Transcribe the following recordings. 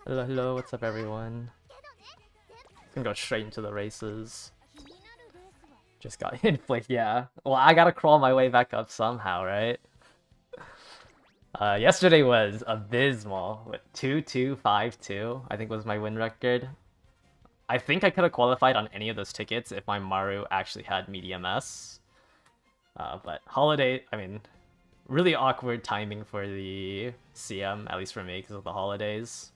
Hello, hello, what's up everyone? Gonna go straight into the races. Just got inflated, yeah. Well, I gotta crawl my way back up somehow, right? Yesterday was abysmal with 2-2-5-2, I think was my win record. I think I could have qualified on any of those tickets if my Maru actually had medium S. But holiday, I mean, really awkward timing for the CM, at least for me, because of the holidays.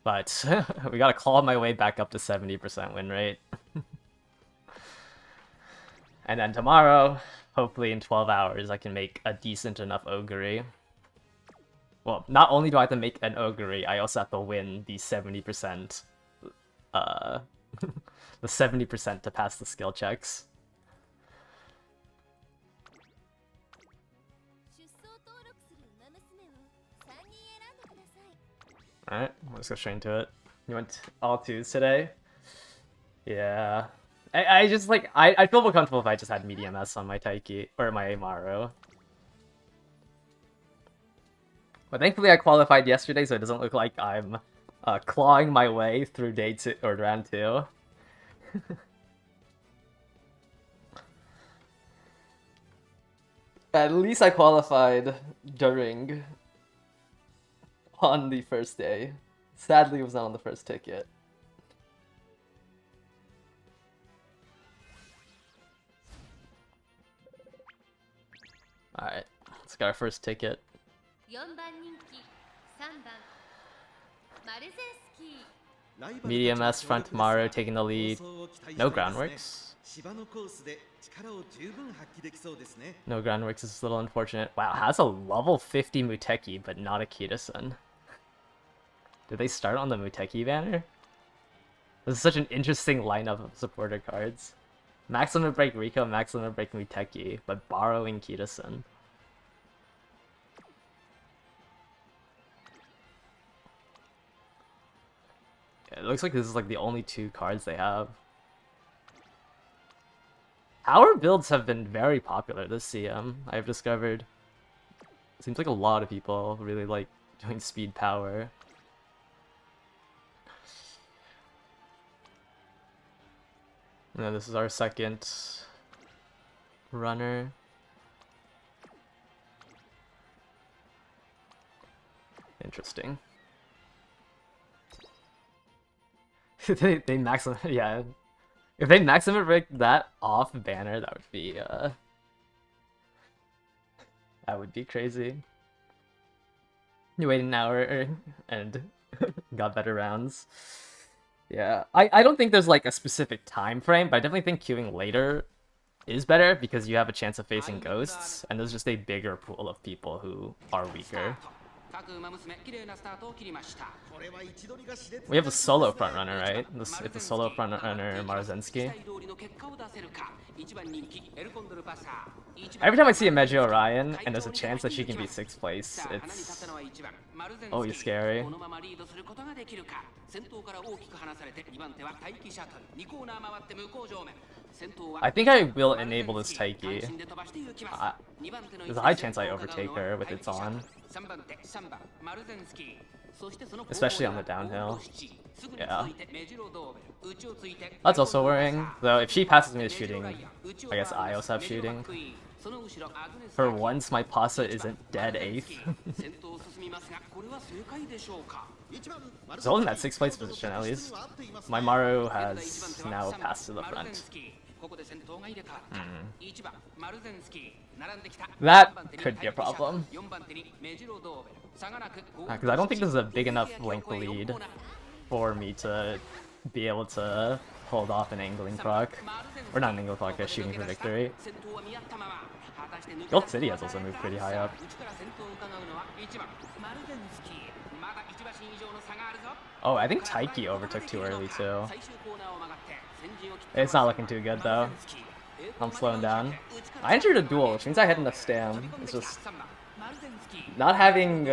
But we gotta claw my way back up to 70% win rate. And then tomorrow, hopefully in 12 hours, I can make a decent enough Ogre. Well, not only do I have to make an Ogre, I also have to win the 70%, the 70% to pass the skill checks. Alright, let's go straight into it. You went all twos today? Yeah. I just like, I feel more comfortable if I just had medium S on my Taiki, or my Maru. But thankfully I qualified yesterday, so it doesn't look like I'm clawing my way through day 2, or round 2. At least I qualified during on the first day. Sadly, it was not on the first ticket. Alright, let's get our first ticket. Medium S front Maru taking the lead. No groundworks. No groundworks is a little unfortunate. Wow, has a level 50 Muteki, but not a Kitasen. Did they start on the Muteki banner? This is such an interesting lineup of supporter cards. Maximum break Rico, maximum break Muteki, but borrowing Kitasen. Yeah, it looks like this is like the only 2 cards they have. Power builds have been very popular this CM, I've discovered. It seems like a lot of people really like doing speed power. And then this is our second runner. Interesting. they maximum, yeah. If they maximum break that off banner, that would be crazy. You wait an hour and got better rounds. Yeah, I don't think there's like a specific time frame, but I definitely think queuing later is better because you have a chance of facing ghosts, and there's just a bigger pool of people who are weaker. We have a solo frontrunner, right? It's a solo frontrunner, Marzensky. Every time I see a Meiji Orion, and there's a chance that she can be 6th place, it's always scary. I think I will enable this Taiki. There's a high chance I overtake her with its on. Especially on the downhill. Yeah. That's also worrying. Though if she passes me to shooting, I guess I also have shooting. For once, my Pasa isn't dead 8th. It's holding that 6th place position at least. My Maru has now passed to the front. That could be a problem. Because I don't think this is a big enough length lead for me to be able to hold off an angling proc. Or not an angling proc, a shooting for victory. Gold City has also moved pretty high up. Oh, I think Taiki overtook too early too. It's not looking too good though. I'm slowing down. I entered a duel, which means I had enough stam. It's just not having.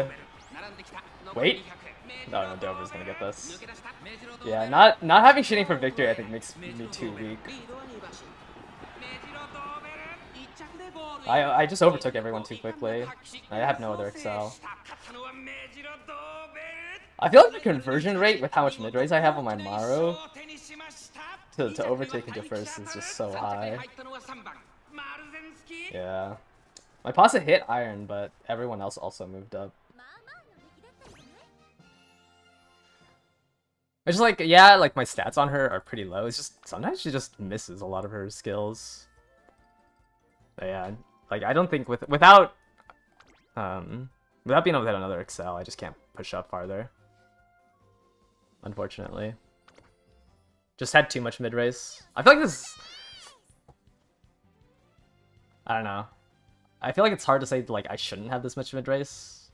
Wait. No, Dover's gonna get this. Yeah, not having shooting for victory I think makes me too weak. I just overtook everyone too quickly. I have no other excel. I feel like the conversion rate with how much mid-raise I have on my Maru to overtake into first is just so high. Yeah. My pasta hit iron, but everyone else also moved up. It's just like, yeah, like my stats on her are pretty low. It's just sometimes she just misses a lot of her skills. But yeah, like I don't think without being able to hit another excel, I just can't push up farther. Unfortunately. Just had too much mid-race. I feel like this... I don't know. I feel like it's hard to say, like, I shouldn't have this much mid-race.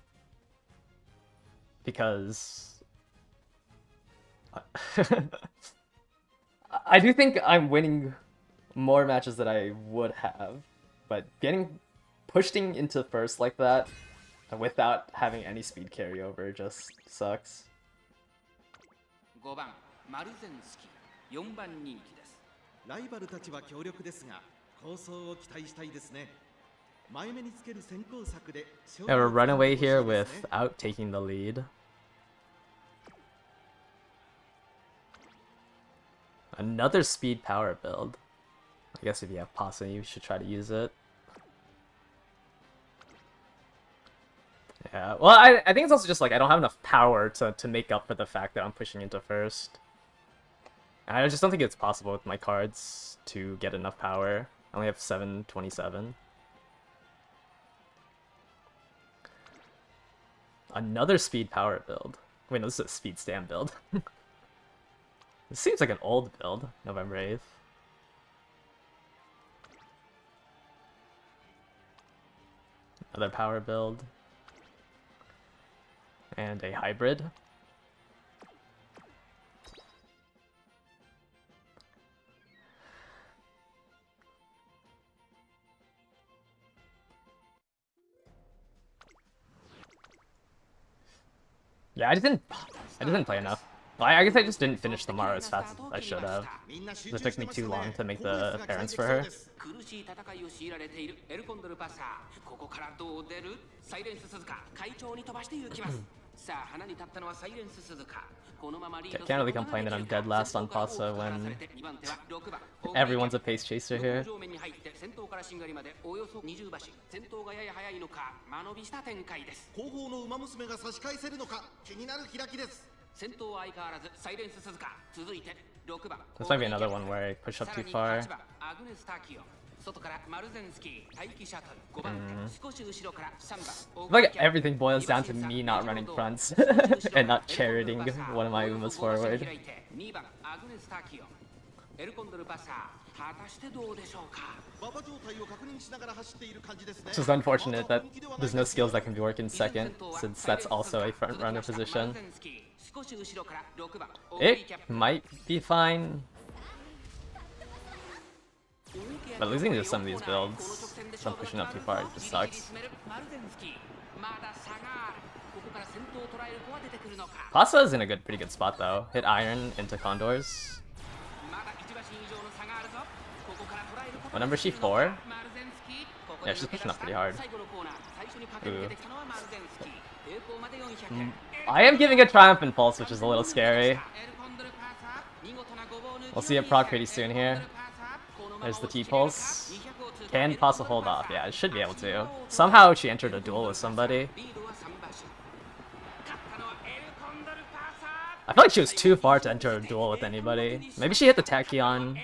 Because... I do think I'm winning more matches than I would have. But getting... pushing into first like that, without having any speed carryover, just sucks. 5番マルゼンスキ4番人気です。ライバルたちは強力ですが、構想を期待したいですね。前目につける先行策で Yeah, we're run away here without taking the lead. Another speed power build. I guess if you have pasta, you should try to use it. Yeah, well, I think it's also just like I don't have enough power to make up for the fact that I'm pushing into first. I just don't think it's possible with my cards to get enough power. I only have 727. Another speed power build. Wait, no, this is a speed stand build. This seems like an old build, November 8th. Another power build. And a hybrid. Yeah, I just didn't play enough. Well, I guess I just didn't finish the Mara as fast as I should have. It took me too long to make the appearance for her. I can't really complain that I'm dead last on Pasa when everyone's a pace chaser here. This might be another one where I push up too far. Like everything boils down to me not running fronts and not charioting one of my Umas forward. It's just unfortunate that there's no skills that can be working second, since that's also a front runner position. It might be fine. But losing to some of these builds, I'm pushing up too far, it just sucks. Pasa is in a pretty good spot though. Hit iron into condors. What number is she? 4? Yeah, she's pushing up pretty hard. Ooh. I am giving a Triumphant Pulse, which is a little scary. We'll see it proc pretty soon here. There's the T-Pulse. Can Pasa hold off? Yeah, it should be able to. Somehow she entered a duel with somebody. I feel like she was too far to enter a duel with anybody. Maybe she hit the Tachyon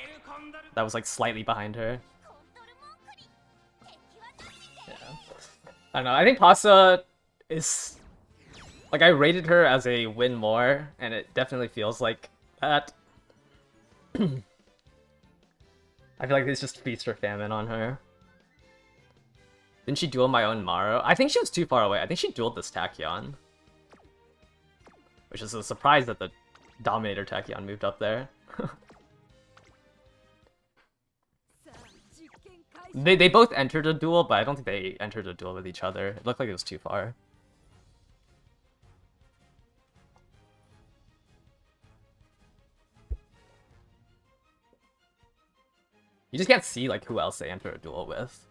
that was like slightly behind her. Yeah. I don't know, I think Pasa is... Like, I rated her as a win more, and it definitely feels like that. I feel like it's just feast or famine on her. Didn't she duel my own Maro? I think she was too far away. I think she dueled this Tachyon. Which is a surprise that the Dominator Tachyon moved up there. They both entered a duel, but I don't think they entered a duel with each other. It looked like it was too far. You just can't see like who else they enter a duel with.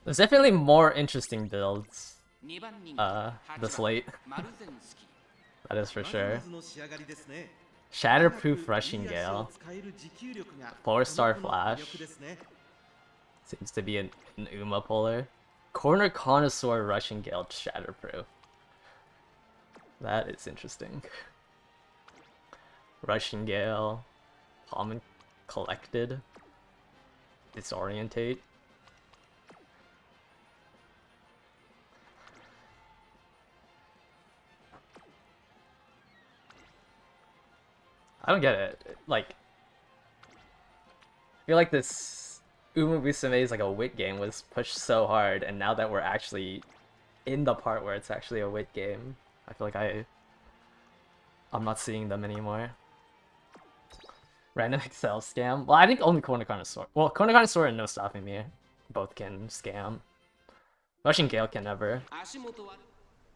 There's definitely more interesting builds 2番人気 this 8番 late. マルゼンスキ That is for まず sure. まずの仕上がりですね Shatterproof Rushing いい足を Gale 使える持久力が 4-star この子の Flash 魅力ですね seems to be an Uma puller. Corner Connoisseur Rushing Gale Shatterproof. That is interesting. Rushing Gale, Common Collected, Disorientate. I don't get it. Like, I feel like this Uma Musume is like a wit game was pushed so hard, and now that we're actually in the part where it's actually a wit game, I feel like I'm not seeing them anymore. Random Excel scam. Well, I think only Corner Connoisseur. Well, Corner Connoisseur and No Stopping Me both can scam. Rushing Gale can never. 足元は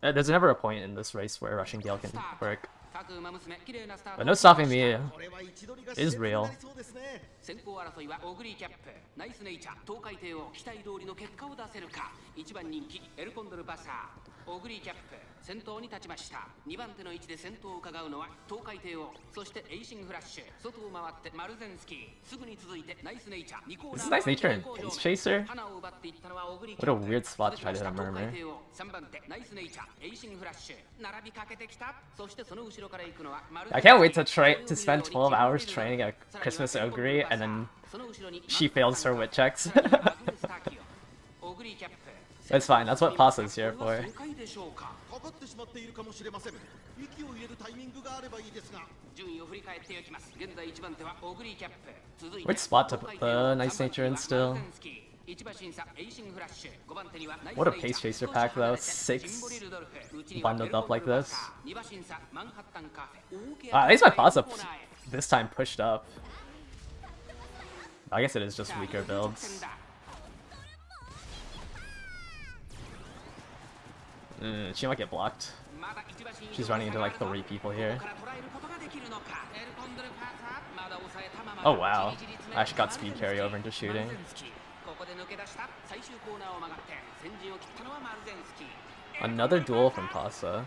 There's never a point in this race where Rushing Gale can work. 各馬娘綺麗なスター But ト No Stopping Me これは位置取りが is 熾烈に real. なりそうですね先行争いはオグリーキャップナイスネイチャー東海帝王期待通りの結果を出せるか1番人気エルコンドルバサーオグリーキャップ先頭に立ちました2番手の位置で先頭を伺うのは東海帝王そしてエイシングフラッシュ外を回ってマルゼンスキーすぐに続いてナイスネイチャー2コーナ This ー is Nice Nature and Pace Chaser? 花を奪っていったのはオグリーキ What ャ a ップ weird spot to try to hit a 東海 murmur. 帝王3番手ナイスネイチャーエイシングフラッシュ並びかけてきたそしてその後ろから行くのはマルゼンスキ I ー can't wait to spend 12 hours training a Christmas Ogre and then she fails her wit checks. It's fine, that's what Pasa's here for. かかってしまっているかもしれません息を入れるタイミングがあればいいですが順位を振り返っていきます現在1番手はオグリーキャップ続いて Which spot to put the Nice Nature in still? What a Pace Chaser pack though, 6 bundled up like this. At least my Pasa this time pushed up. I guess it is just weaker builds. She might get blocked. She's running into like 3 people here. Oh wow. I actually got speed carry over into shooting. Another duel from Pasa.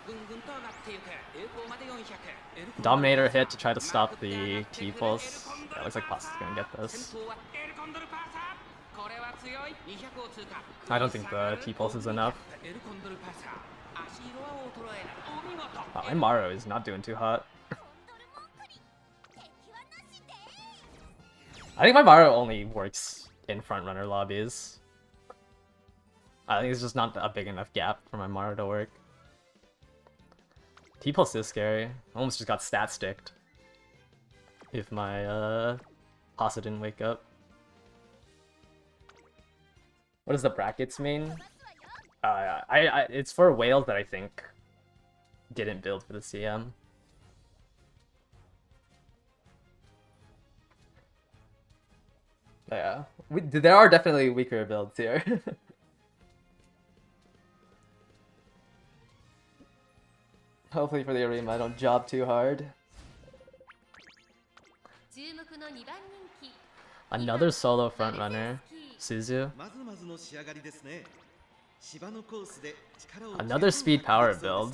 Dominator hit to try to stop the T-pulse. Yeah, looks like Pasa's gonna get this. I don't think the T-pulse is enough. Wow, my Maro is not doing too hot. I think my Maro only works in frontrunner lobbies. I think it's just not a big enough gap for my Maro to work. T-pulse is scary. I almost just got stat sticked. If my Pasa didn't wake up. What does the brackets mean? It's for whales that I think didn't build for the CM. Yeah, there are definitely weaker builds here. Hopefully for the arena I don't job too hard. Another solo frontrunner, Suzu. Another speed power build.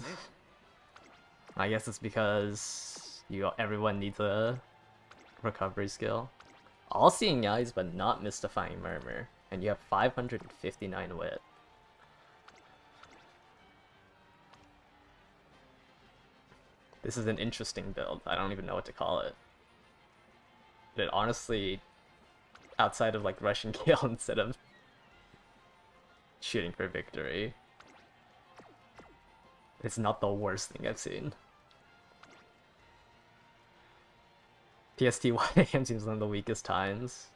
I guess it's because everyone needs a recovery skill. All seeing eyes but not mystifying murmur, and you have 559 wit. This is an interesting build. I don't even know what to call it. But it honestly, outside of like Russian Gale instead of shooting for victory, it's not the worst thing I've seen. PST 1 AM seems one of the weakest times.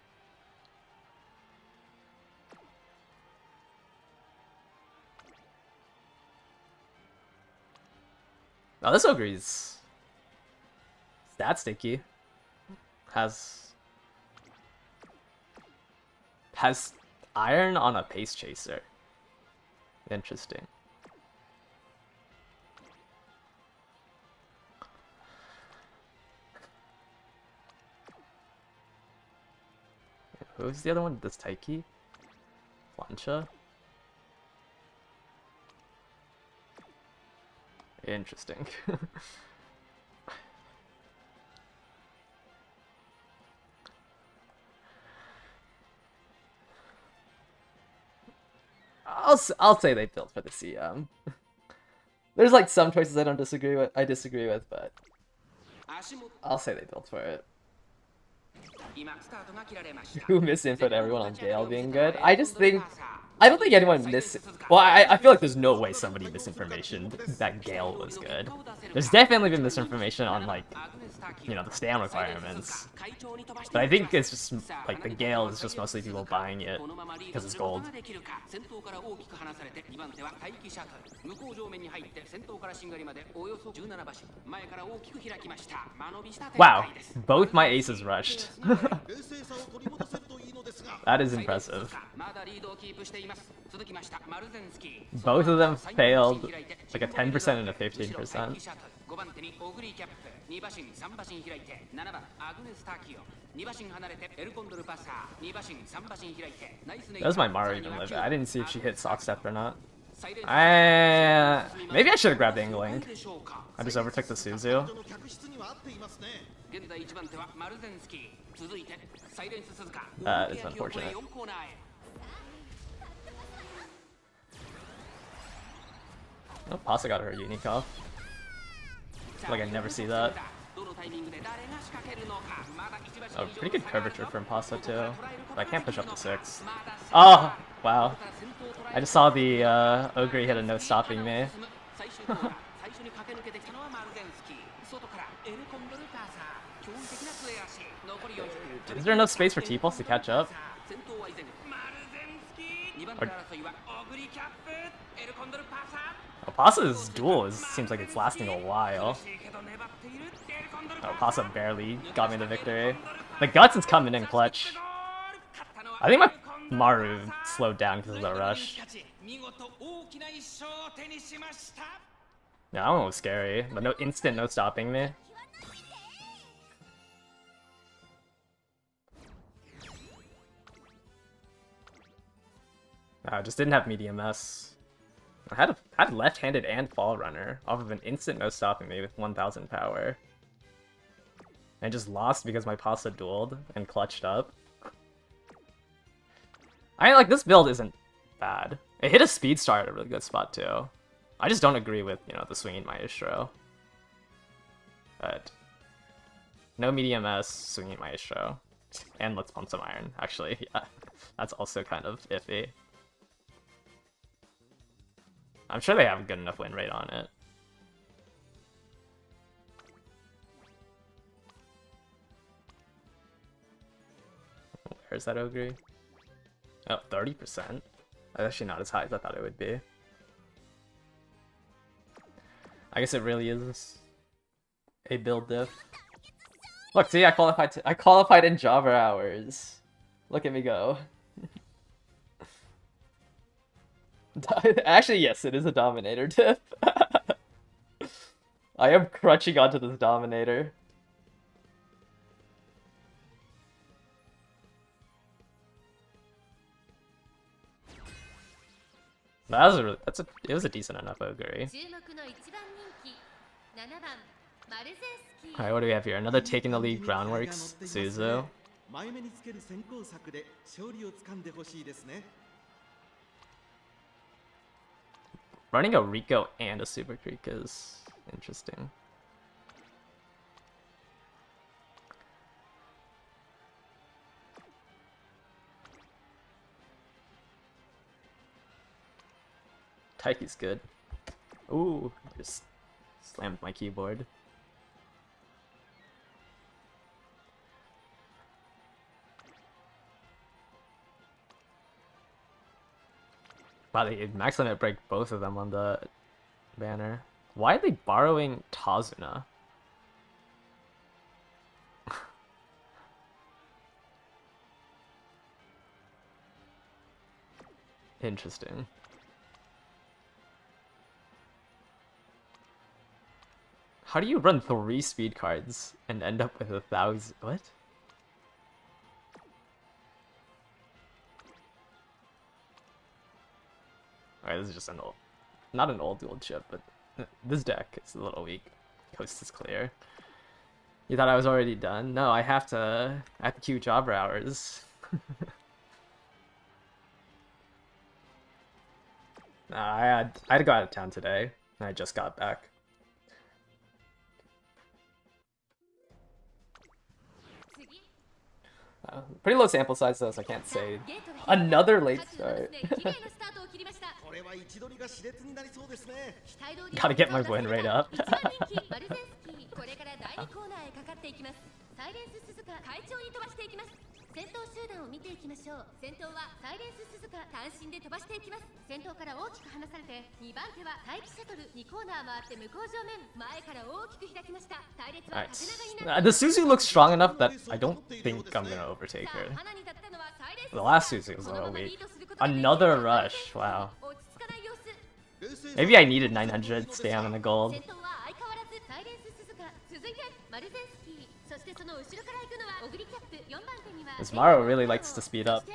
Oh, this Ogre's stat sticky. Has iron on a pace chaser. Interesting. Who's the other one? This Taiki? Plancha? Interesting. I'll say they built for the CM. There's like some choices I disagree with, but I'll say they built for it. Who misinfo everyone on Gale being good? I don't think anyone well, I feel like there's no way somebody misinformation that Gale was good. There's definitely been misinformation on, like, you know, the stand requirements. But I think it's just, like, the Gale is just mostly people buying it because it's gold. Wow, both my aces rushed. That is impressive. Both of them failed, like a 10% and a 15%. That was my Maru even live. I didn't see if she hit soft step or not. Maybe I should have grabbed Angling. I just overtook the Suzu. It's unfortunate. Oh, Pasa got her unique off. Like, I never see that. Oh, pretty good curvature from Pasa too. But I can't push up to 6. Oh, wow. I just saw the Ogre hit a no stopping me. Is there enough space for T-Pulse to catch up? Oh, Pasa's duel seems like it's lasting a while. Oh, Pasa barely got me the victory. The Guts is coming in clutch. I think my Maru slowed down because of the rush. Yeah, that one was scary, but no instant, no stopping me. I just didn't have medium S. I had left-handed and fall runner off of an instant no stopping me with 1000 power. I just lost because my Pasa dueled and clutched up. Like, this build isn't bad. It hit a speed star at a really good spot too. I just don't agree with, you know, the swinging Maestro. But no medium S, swinging Maestro. And let's pump some iron, actually. Yeah, that's also kind of iffy. I'm sure they have a good enough win rate on it. Where's that Ogre? Oh, 30%? That's actually not as high as I thought it would be. I guess it really is a build diff. Look, see, I qualified in Java hours. Look at me go. Actually, yes, it is a Dominator diff. I am crutching onto this Dominator. That was it was a decent enough Ogre. Alright, what do we have here? Another taking the lead groundworks, Suzu. Running a Rico and a Super Creek is interesting. Taiki's good. Ooh, just slammed my keyboard. Wow, they max limit break both of them on the banner. Why are they borrowing Tazuna? Interesting. How do you run 3 speed cards and end up with 1,000? What? Alright, this is just an old... Not an old chip, but This deck is a little weak. Coast is clear. You thought I was already done? No, I have to queue jobber hours. I had to go out of town today, and I just got back. Pretty low sample size though, so I can't say. Another late start. Gotta get my win rate up. Alright. The Suzu looks strong enough that I don't think I'm gonna overtake her. The last Suzu was a little weak. Another rush, wow. Maybe I needed 900 stamina gold. This Maro really likes to speed up.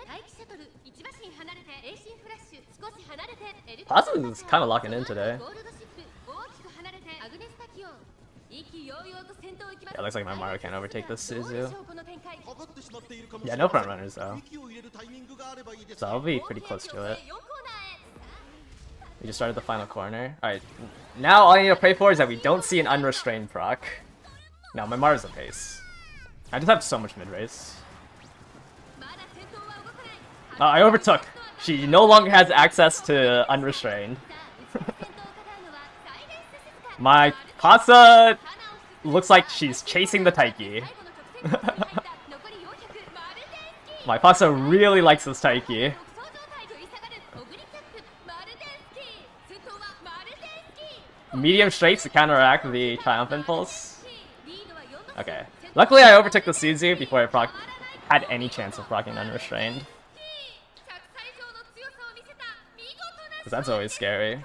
Pazzo is kind of locking in today. Yeah, looks like my Maro can't overtake this Suzu. Yeah, no front runners though. So I'll be pretty close to it. We just started the final corner. Alright, now all I need to pray for is that we don't see an unrestrained proc. No, my Maro's a pace. I just have so much mid-race. I overtook. She no longer has access to unrestrained. My Pasa looks like she's chasing the Taiki. My Pasa really likes this Taiki. Medium straights to counteract the Triumphant Pulse. Okay. Luckily I overtook the Suzu before I had any chance of proccing unrestrained. Because that's always scary.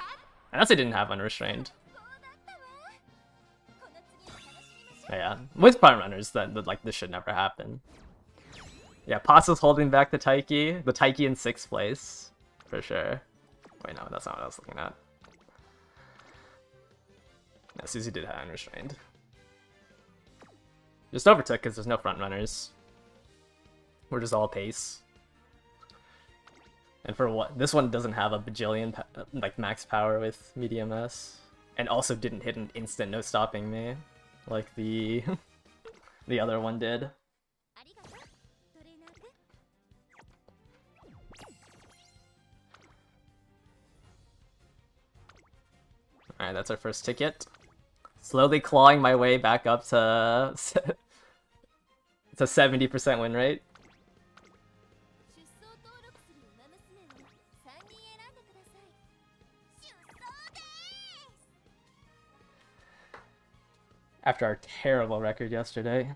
Unless I didn't have unrestrained. But yeah, with prime runners, that like this should never happen. Yeah, Pasa's holding back the Taiki. The Taiki in 6th place. For sure. Wait, no, that's not what I was looking at. Yeah, Suzu did have unrestrained. Just overtook because there's no front runners. We're just all pace. And for what? This one doesn't have a bajillion like max power with medium S, and also didn't hit an instant no stopping me, like the the other one did. Alright, that's our first ticket. Slowly clawing my way back up to 70% win rate. After our terrible record yesterday.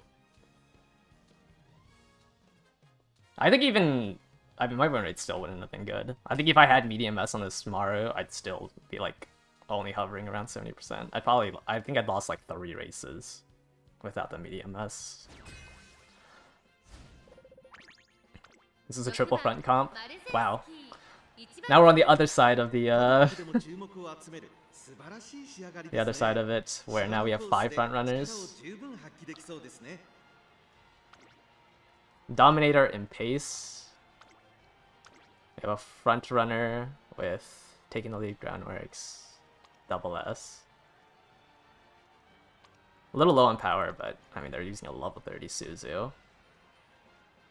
I think even... I mean, my win rate still wouldn't have been good. I think if I had medium S on this Maru, I'd still be like only hovering around 70%. I think I'd lost like 3 races without the medium S. This is a triple front comp. Wow. Now we're on the other side of the other side of it, where now we have 5 front runners. Dominator and Pace. We have a front runner with taking the lead groundworks. Double S. A little low on power, but I mean they're using a level 30 Suzu.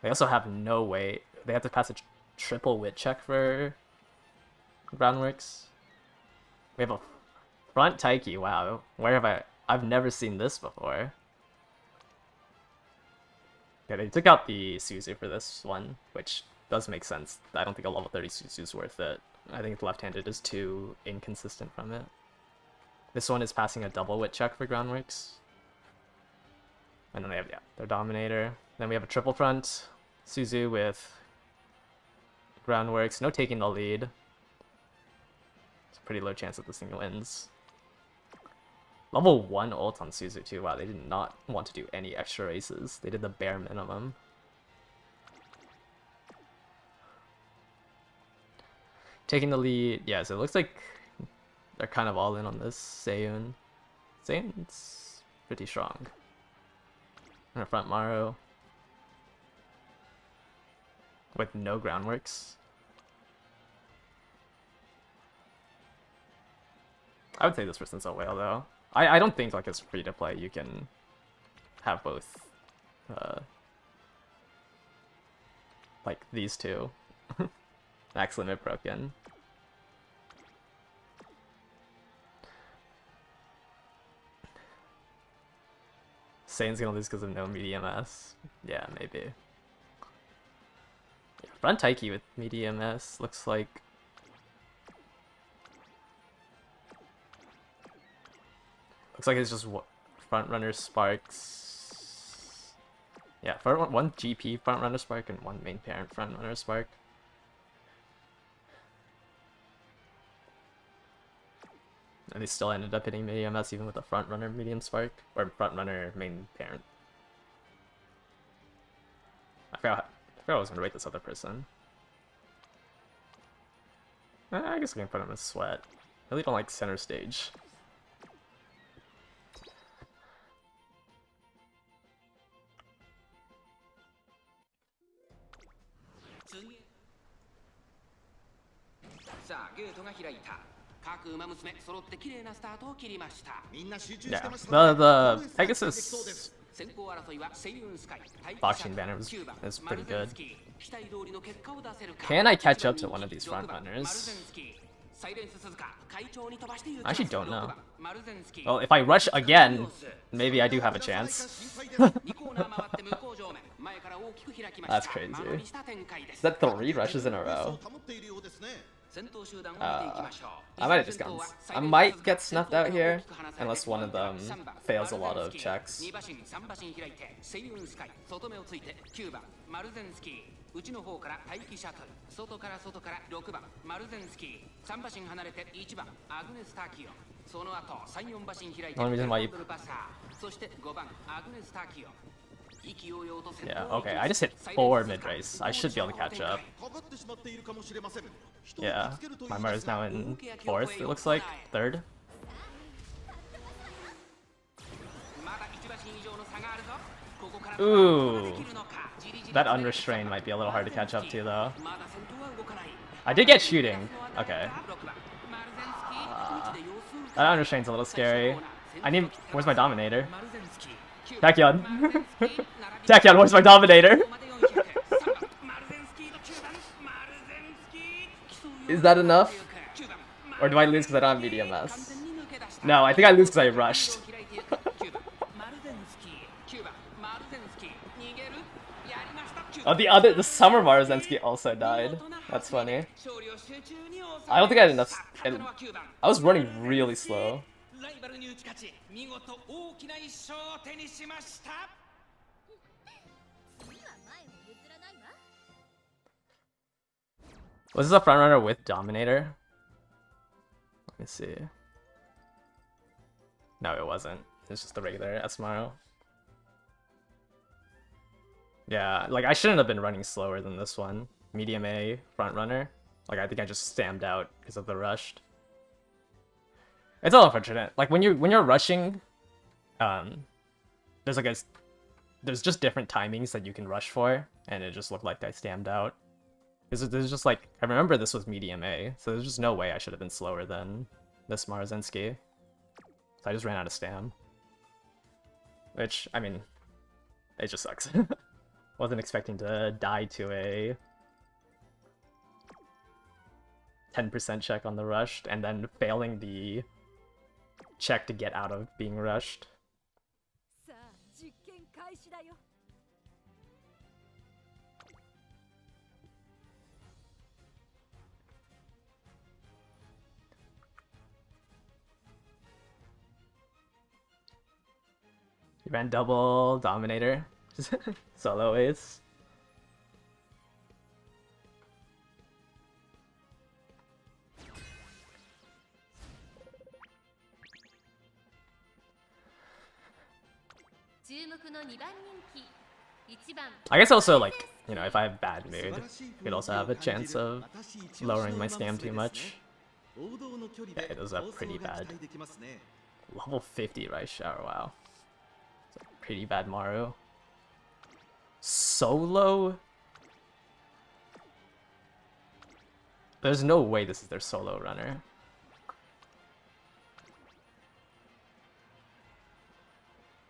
They also have no way. They have to pass a triple wit check for groundworks. We have a front Taiki. Wow, where have I've never seen this before. Yeah, they took out the Suzu for this one, which does make sense. I don't think a level 30 Suzu is worth it. I think left-handed is too inconsistent from it. This one is passing a double wit check for groundworks. And then they have, yeah, their Dominator. Then we have a triple front Suzu with groundworks. No taking the lead. It's a pretty low chance that this thing wins. Level 1 ult on Suzu too. Wow, they did not want to do any extra races. They did the bare minimum. Taking the lead. Yeah, so it looks like they're kind of all in on this Seiyun. Seiyun's pretty strong. And a front Maru with no groundworks. I would say this person's a whale though. I don't think like it's free to play you can have both like these two. Max limit broken. Sane's gonna lose because of no medium S. Yeah, maybe. Yeah, front Taiki with medium S looks like. Looks like it's just front runner sparks. Yeah, for one GP front runner spark and one main parent front runner spark. And they still ended up hitting medium S even with a front runner medium spark or front runner main parent. I forgot I was gonna rate this other person. I guess we can put him in sweat. I really don't like center stage. Yeah, the Pegasus boxing banner is pretty good. Can I catch up to one of these front runners? I actually don't know. Well, if I rush again, maybe I do have a chance. That's crazy. Is that 3 rushes in a row? I might have just gone. I might get snuffed out here, unless one of them fails a lot of checks. One reason why you... Yeah, okay, I just hit 4 mid-race. I should be able to catch up. Yeah, my Maru's now in 4th, it looks like. 3rd. Ooh. That unrestrained might be a little hard to catch up to, though. I did get shooting. Okay. That unrestrained's a little scary. I need... Where's my Dominator? Tachyon. Tachyon, where's my Dominator? Is that enough? Or do I lose because I don't have medium S? No, I think I lose because I rushed. Oh, the Summer Maruzensky also died. That's funny. I don't think I had enough... I was running really slow. Was this a frontrunner with Dominator? Let me see. No, it wasn't. It's just the regular S-Maru. Yeah, like I shouldn't have been running slower than this one. Medium A frontrunner. Like I think I just stammed out because of the rushed. It's all unfortunate. Like when you're rushing, there's just different timings that you can rush for, and it just looked like I stammed out. There's just like, I remember this was medium A, so there's just no way I should have been slower than this Maruzensky. So I just ran out of stam. Which, I mean, it just sucks. Wasn't expecting to die to a 10% check on the rushed, and then failing the check to get out of being rushed. He ran double Dominator. Solo ace. I guess also, like, you know, if I have bad mood, you could also have a chance of lowering my stam too much. Yeah, it was a pretty bad. Level 50 Rice Shower, wow. It's a pretty bad Maru. Solo? There's no way this is their solo runner.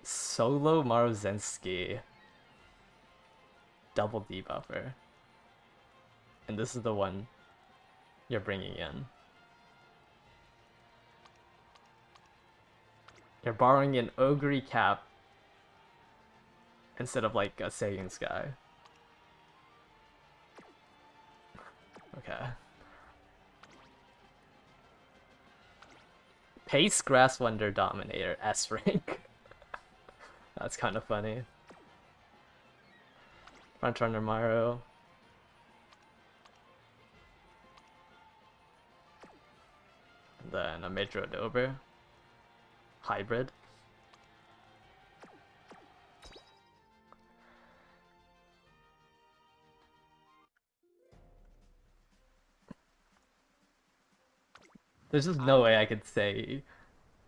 Solo Maruzensky. Double debuffer. And this is the one you're bringing in. You're borrowing an Ogre cap instead of like a Saiyan Sky. Okay. Pace Grass Wonder Dominator S rank. That's kind of funny. Front runner Maru. And then a Metro Dober. Hybrid. There's just no way I could say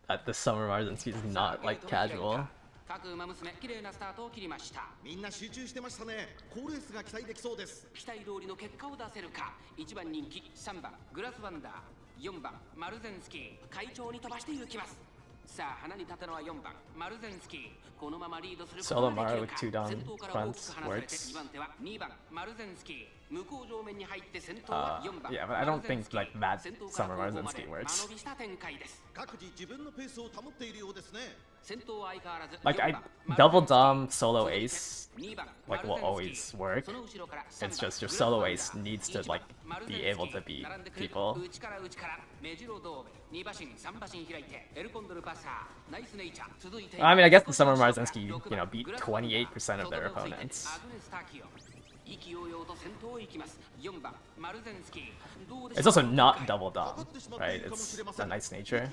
that the Summer Marzinsky is not like casual. 各馬娘綺麗なスタートを切りました。みんな集中してましたね。好レースが期待できそうです。期待通りの結果を出せるか。1番人気、3番グラスワンダー、4番マルゼンスキー、快調に飛ばしていきます。さあ花に立たのは4番マルゼンスキー。このままリードすることができるか。先頭から大きく離されて2番手は2番マルゼンスキー。向こう上面に入って先頭は4番。Yeah, but I don't think like that Summer Marzinsky works. 各自自分のペースを保っているようですね。Like double dom solo ace like will always work. It's just your solo ace needs to like be able to beat people. I mean, I guess the Summer Marzinsky, you know, beat 28% of their opponents. It's also not double dom, right? It's a nice nature.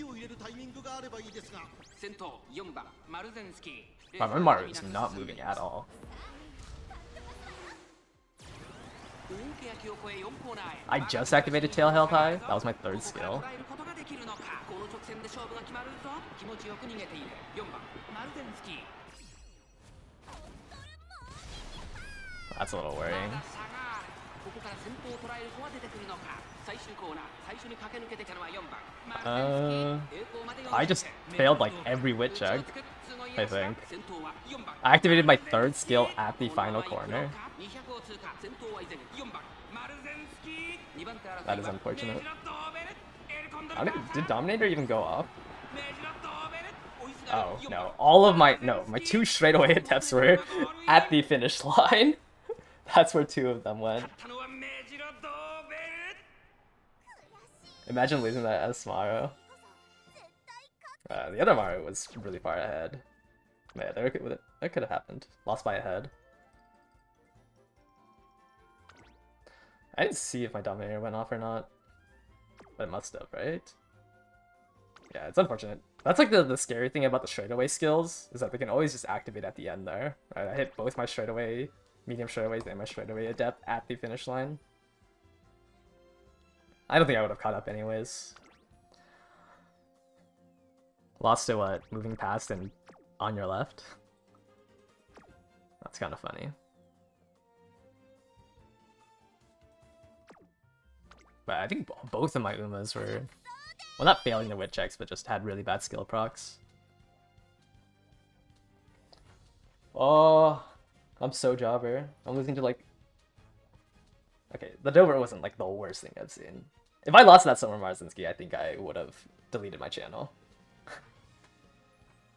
Wow, my Maru is not moving at all. I just activated Tail Held High. That was my third skill. That's a little worrying. I just failed like every wit check, I think. I activated my third skill at the final corner. That is unfortunate. Did Dominator even go off? Oh, no. All of my... No, my two straightaway attempts were at the finish line. That's where two of them went. Imagine losing that as Maru. The other Maru was really far ahead. Yeah, that could have happened. Lost by a head. I didn't see if my Dominator went off or not. But it must have, right? Yeah, it's unfortunate. That's like the scary thing about the straightaway skills, is that they can always just activate at the end there. Right, I hit both my straightaway, medium straightaways, and my straightaway adept at the finish line. I don't think I would have caught up anyways. Lost to what? Moving past and on your left? That's kind of funny. But I think both of my Umas were, well, not failing the wit checks, but just had really bad skill procs. Oh, I'm so jobber. I'm losing to like... Okay, the Dover wasn't like the worst thing I've seen. If I lost that Summer Marzinsky, I think I would have deleted my channel.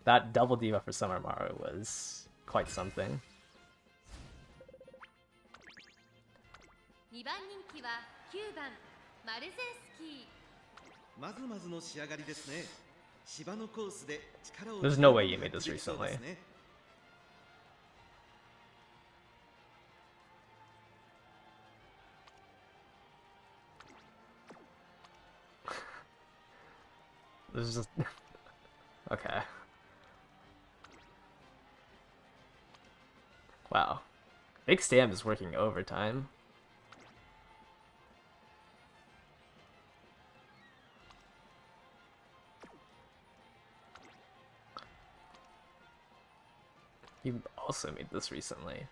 That double diva for Summer Maru was quite something. マルゼンスキー。まずまずの仕上がりですね。芝のコースで力を。There's no way you made this recently. This is just okay. Wow, Big Stam is working overtime. He also made this recently.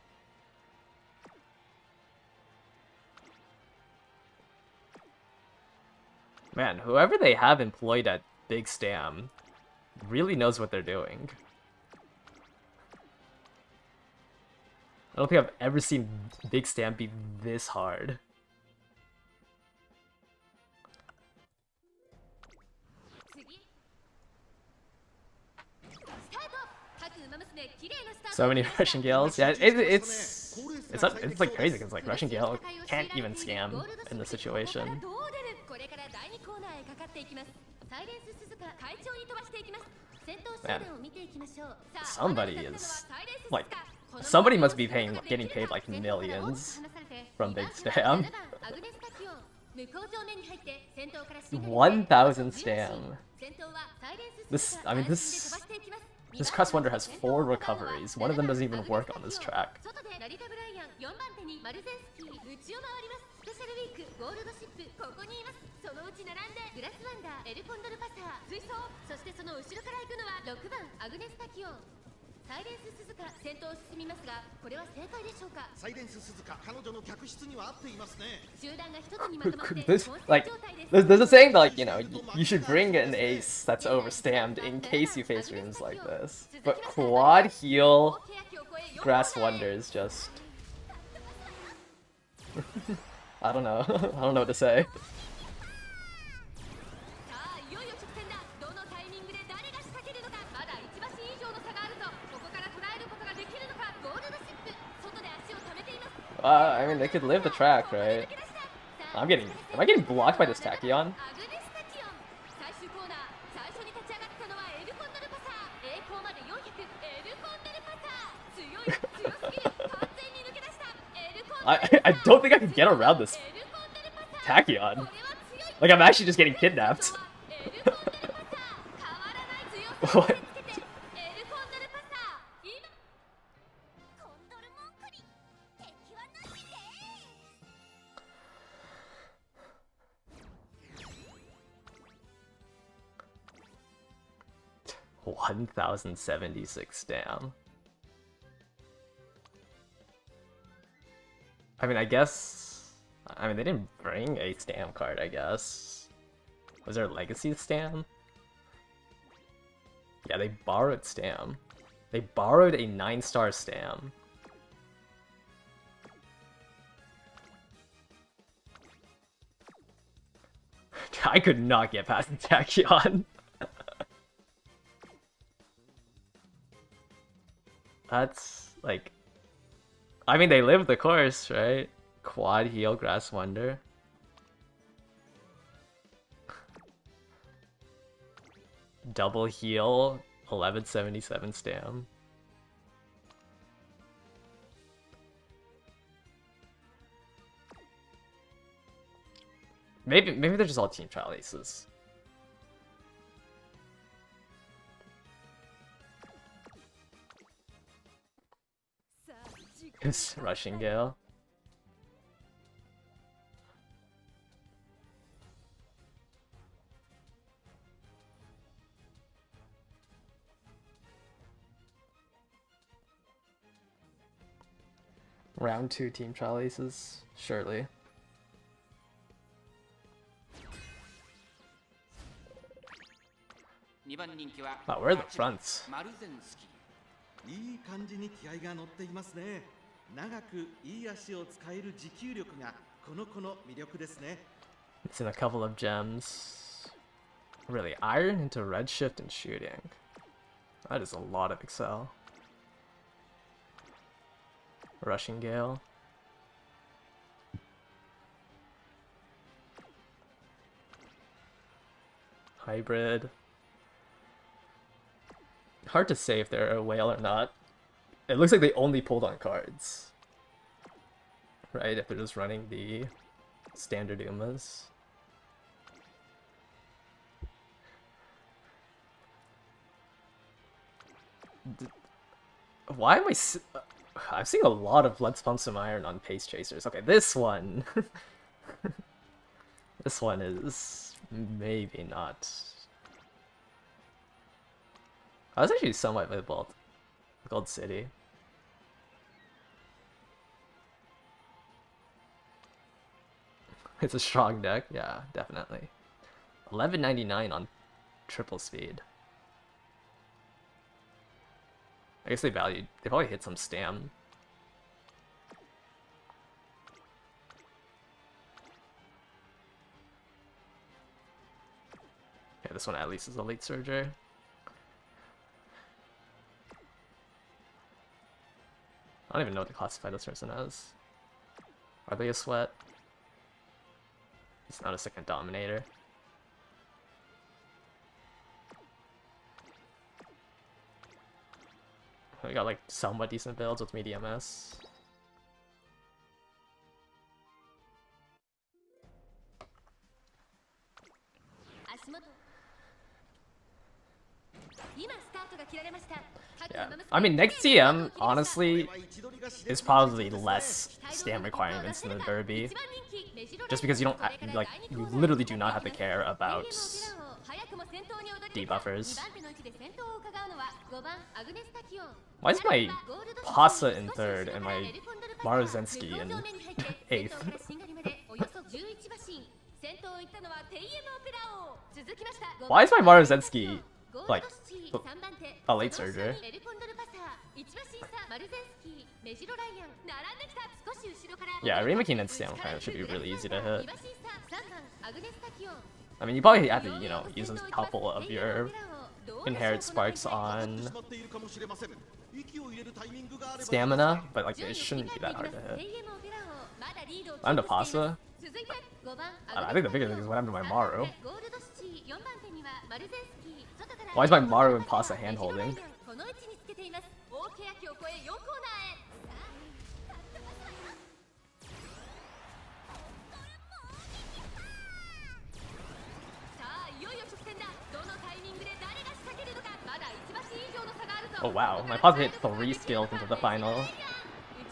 Man, whoever they have employed at Big Stam really knows what they're doing. I don't think I've ever seen Big Stam be this hard. So many Russian Gales. Yeah, it's like crazy because like Russian Gale can't even scam in the situation. Man, somebody must be getting paid like millions from Big Stam. 1,000 Stam. This Crest Wonder has 4 recoveries. One of them doesn't even work on this track. There's a saying that, like, you know, you should bring an ace that's overstammed in case you face runes like this. But quad heal Grass Wonder is just... I don't know. I don't know what to say. I mean, they could live the track, right? Am I getting blocked by this Tachyon? I don't think I can get around this Tachyon. Like, I'm actually just getting kidnapped. What? 1,076 Stam. I mean, they didn't bring a Stam card, I guess. Was there a Legacy Stam? Yeah, they borrowed Stam. They borrowed a 9-star Stam. I could not get past the Tachyon. That's, like... I mean, they lived the course, right? Quad heal Grass Wonder. Double heal 1177 Stam. Maybe they're just all team trial aces. It's Rushing Gale. Round 2 team trial aces, surely. Wow, where are the fronts? いい感じに気合が乗っていますね。長くいい足を使える持久力がこの子の魅力ですね。 It's in a couple of gems. Really, iron into redshift and shooting. That is a lot of Excel. Rushing Gale. Hybrid. Hard to say if they're a whale or not. It looks like they only pulled on cards. Right, if they're just running the standard Umas. Why am I'm seeing a lot of Let's Pump Some Iron on Pace Chasers. Okay, this one. This one is maybe not. I was actually somewhat with Gold City. It's a strong deck, yeah, definitely. 1199 on triple speed. I guess they probably hit some stam. Okay, this one at least is a late surger. I don't even know what to classify this person as. Are they a sweat? It's not a second dominator. We got like somewhat decent builds with medium S. Yeah, I mean next CM honestly is probably less stam requirements than the Derby, just because you don't like you literally do not have to care about debuffers. Why is my Pasa in third and my Marozensky in 8th? Why is my Marozensky like a late surger? Yeah, remaking and stam kind of should be really easy to hit. I mean, you probably have to, you know, use a couple of your inherit sparks on stamina, but like it shouldn't be that hard to hit. I'm the Pasa. I think the biggest thing is what happened to my Maru. Why is my Maru and Pasa hand-holding? Oh wow, my Pasa hit 3 skills into the final,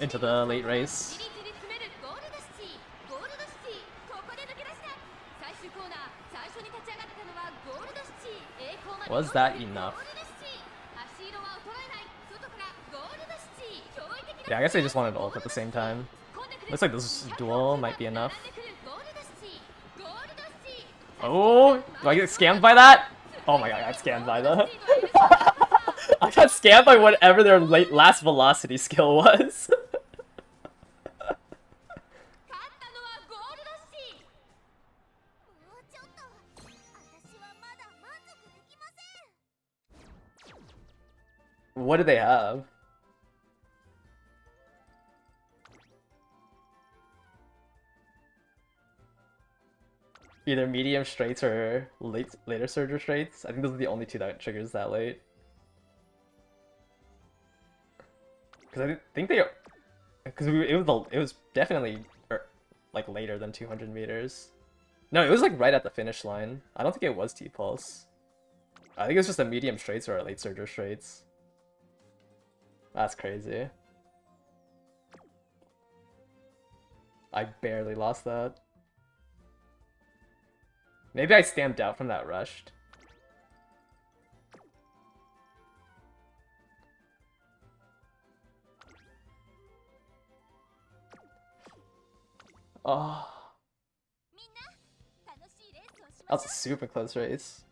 into the late race. Was that enough? Yeah, I guess I just wanted ult at the same time. Looks like this duel might be enough. Oh, do I get scammed by that? Oh my god, I got scammed by that. I got scammed by whatever their last velocity skill was. What do they have? Either medium straights or later surger straights. I think those are the only two that triggers that late. Because I think they, because it was definitely like later than 200 meters. No, it was like right at the finish line. I don't think it was T-Pulse. I think it was just a medium straights or a late surger straights. That's crazy. I barely lost that. Maybe I stamped out from that rushed. Oh. That was a super close race.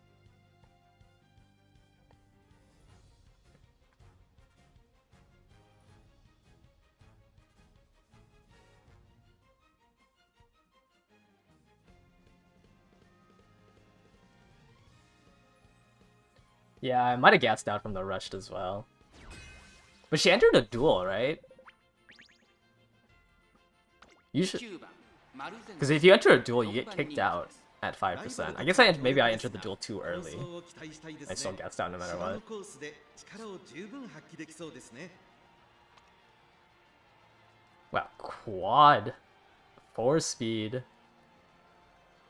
Yeah, I might have gassed out from the rushed as well. But she entered a duel, right? You should... Because if you enter a duel, you get kicked out at 5%. I guess maybe I entered the duel too early. I still gassed out no matter what. Wow, quad. 4 speed.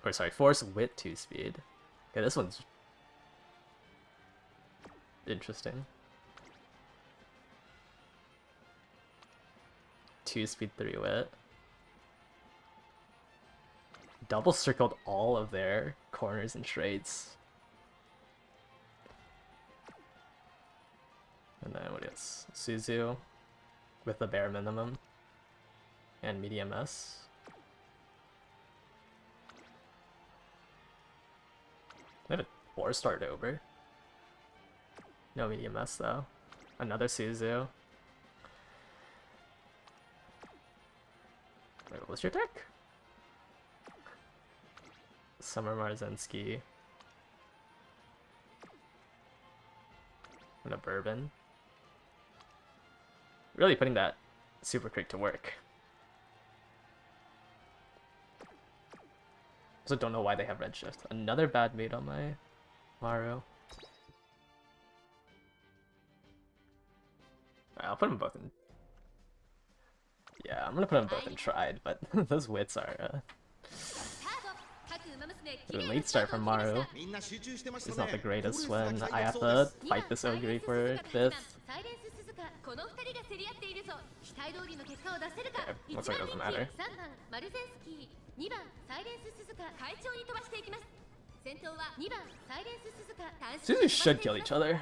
Or sorry, force with 2 speed. Okay, this one's interesting. 2 speed 3 wit. Double circled all of their corners and straights. And then what else? Suzu with the bare minimum. And medium S. We have a 4-star over. No medium S though. Another Suzu. Wait, what was your deck? Summer Marzensky. And a Bourbon. Really putting that Super Crick to work. Also don't know why they have Redshift. Another bad mate on my Maru. I'll put them both in. Yeah, I'm gonna put them both in tried, but those wits are the late start from Maru. It's not the greatest when I have to fight this Ogre for 5th. Okay, looks like it doesn't matter. Suzu should kill each other.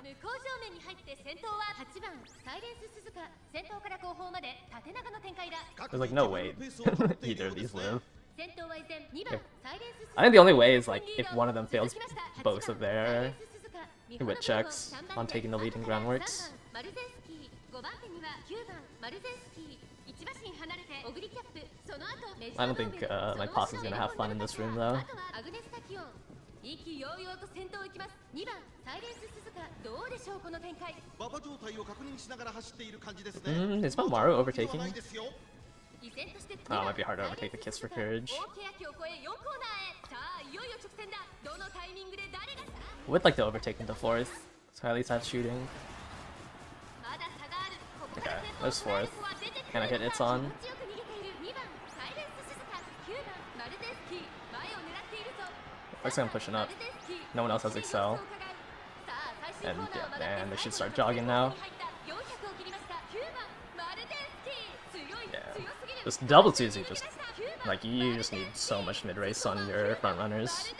There's like no way either of these live. I think the only way is like if one of them fails both of their wit checks on taking the lead in groundworks. I don't think my posse is gonna have fun in this room though. Is my Maru overtaking? Oh, it might be hard to overtake the Kiss for Courage. I would like to overtake into 4th, so I at least have shooting. Okay, there's 4th. Can I hit its on? Looks like I'm pushing up. No one else has Excel. And yeah, man, they should start jogging now. Yeah. Just double Suzu, just like you just need so much mid-race on your front runners.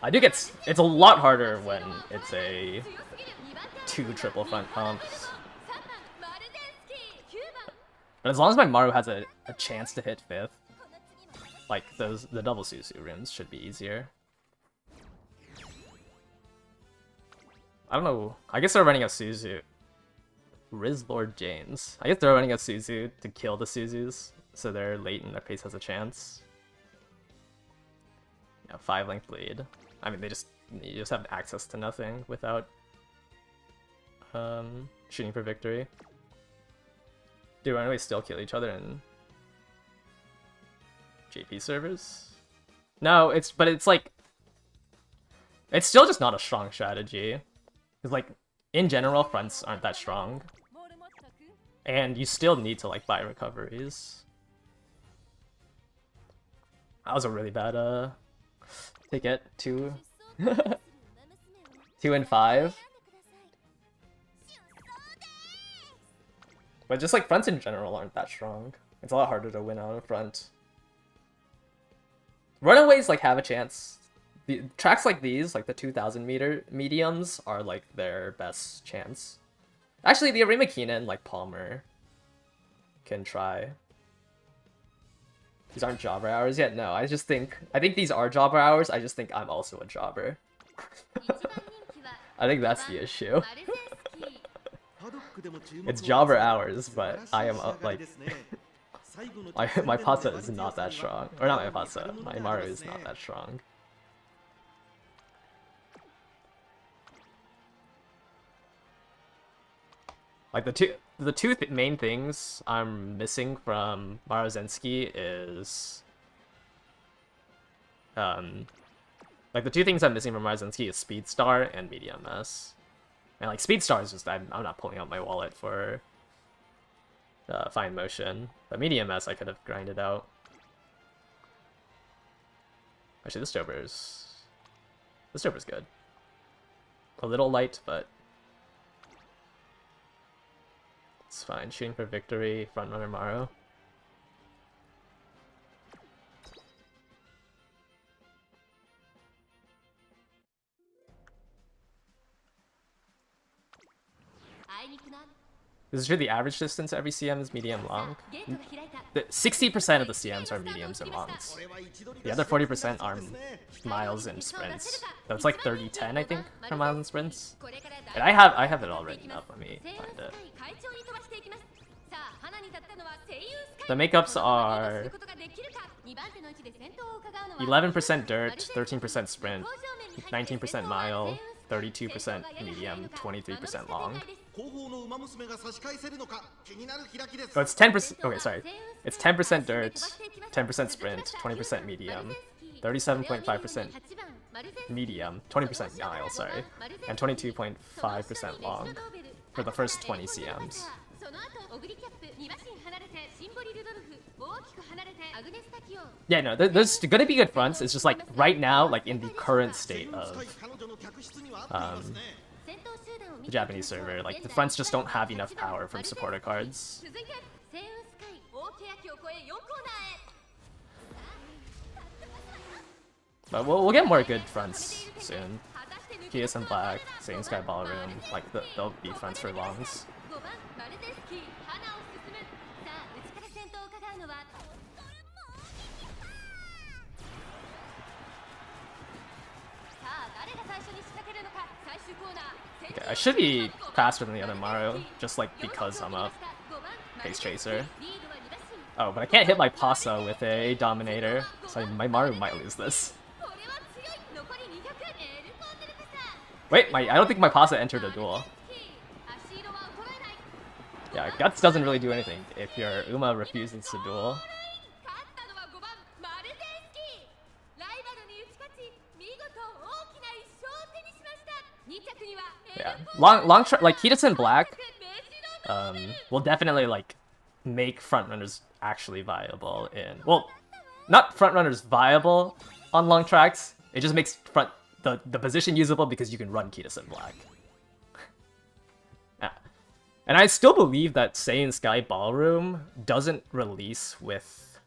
I do get it's a lot harder when it's a 2 triple front pumps. But as long as my Maru has a chance to hit 5th, like the double Suzu rooms should be easier. I don't know. I guess they're running a Suzu. Lord James. I guess they're running a Suzu to kill the Suzus, so they're late and their pace has a chance. Yeah, 5-length lead. I mean, you just have access to nothing without shooting for victory. Do runaways still kill each other in JP servers? No, but it's like it's still just not a strong strategy. Because like in general, fronts aren't that strong, and you still need to like buy recoveries. That was a really bad ticket. 2 and 5. But just like fronts in general aren't that strong. It's a lot harder to win on a front. Runaways like have a chance. The tracks like these, like the 2,000 meter mediums, are like their best chance. Actually, the Arima Keenan, like Palmer, can try. These aren't jobber hours yet. No, I think these are jobber hours. I just think I'm also a jobber. I think that's the issue. It's jobber hours, but I am like my Pata is not that strong. Or not my Pata, my Maru is not that strong. Like the two main things I'm missing from Marozensky is like the two things I'm missing from Marozensky is Speed Star and Medium S. And like Speed Star is just I'm not pulling out my wallet for fine motion, but Medium S I could have grinded out. Actually, this Jober's good. A little light, but it's fine. Shooting for victory, frontrunner Maru. Is it true the average distance every CM is medium long? 60% of the CMs are mediums and longs. The other 40% are miles and sprints. So it's like 30-10, I think, for miles and sprints. And I have it all written up. Let me find it. The makeups are 11% dirt, 13% sprint, 19% mile, 32% medium, 23% long. Oh, it's 10%. Okay, sorry. It's 10% dirt, 10% sprint, 20% medium, 37.5% medium, 20% mile, sorry, and 22.5% long for the first 20 CMs. Yeah, no, there's gonna be good fronts. It's just like right now, like in the current state of the Japanese server, like the fronts just don't have enough power from supporter cards. But we'll get more good fronts soon. Kias and Black, Saiyan Sky Ballroom, like they'll be fronts for longs. Okay, I should be faster than the other Mario, just like because I'm a Pace Chaser. Oh, but I can't hit my Pasa with a Dominator, so my Mario might lose this. Wait, I don't think my Pasa entered a duel. Yeah, Guts doesn't really do anything if your Uma refuses to duel. Yeah, like Kitasen Black will definitely like make frontrunners actually viable in, well, not frontrunners viable on long tracks. It just makes the position usable because you can run Kitasen Black. Yeah. And I still believe that Saiyan Sky Ballroom doesn't release with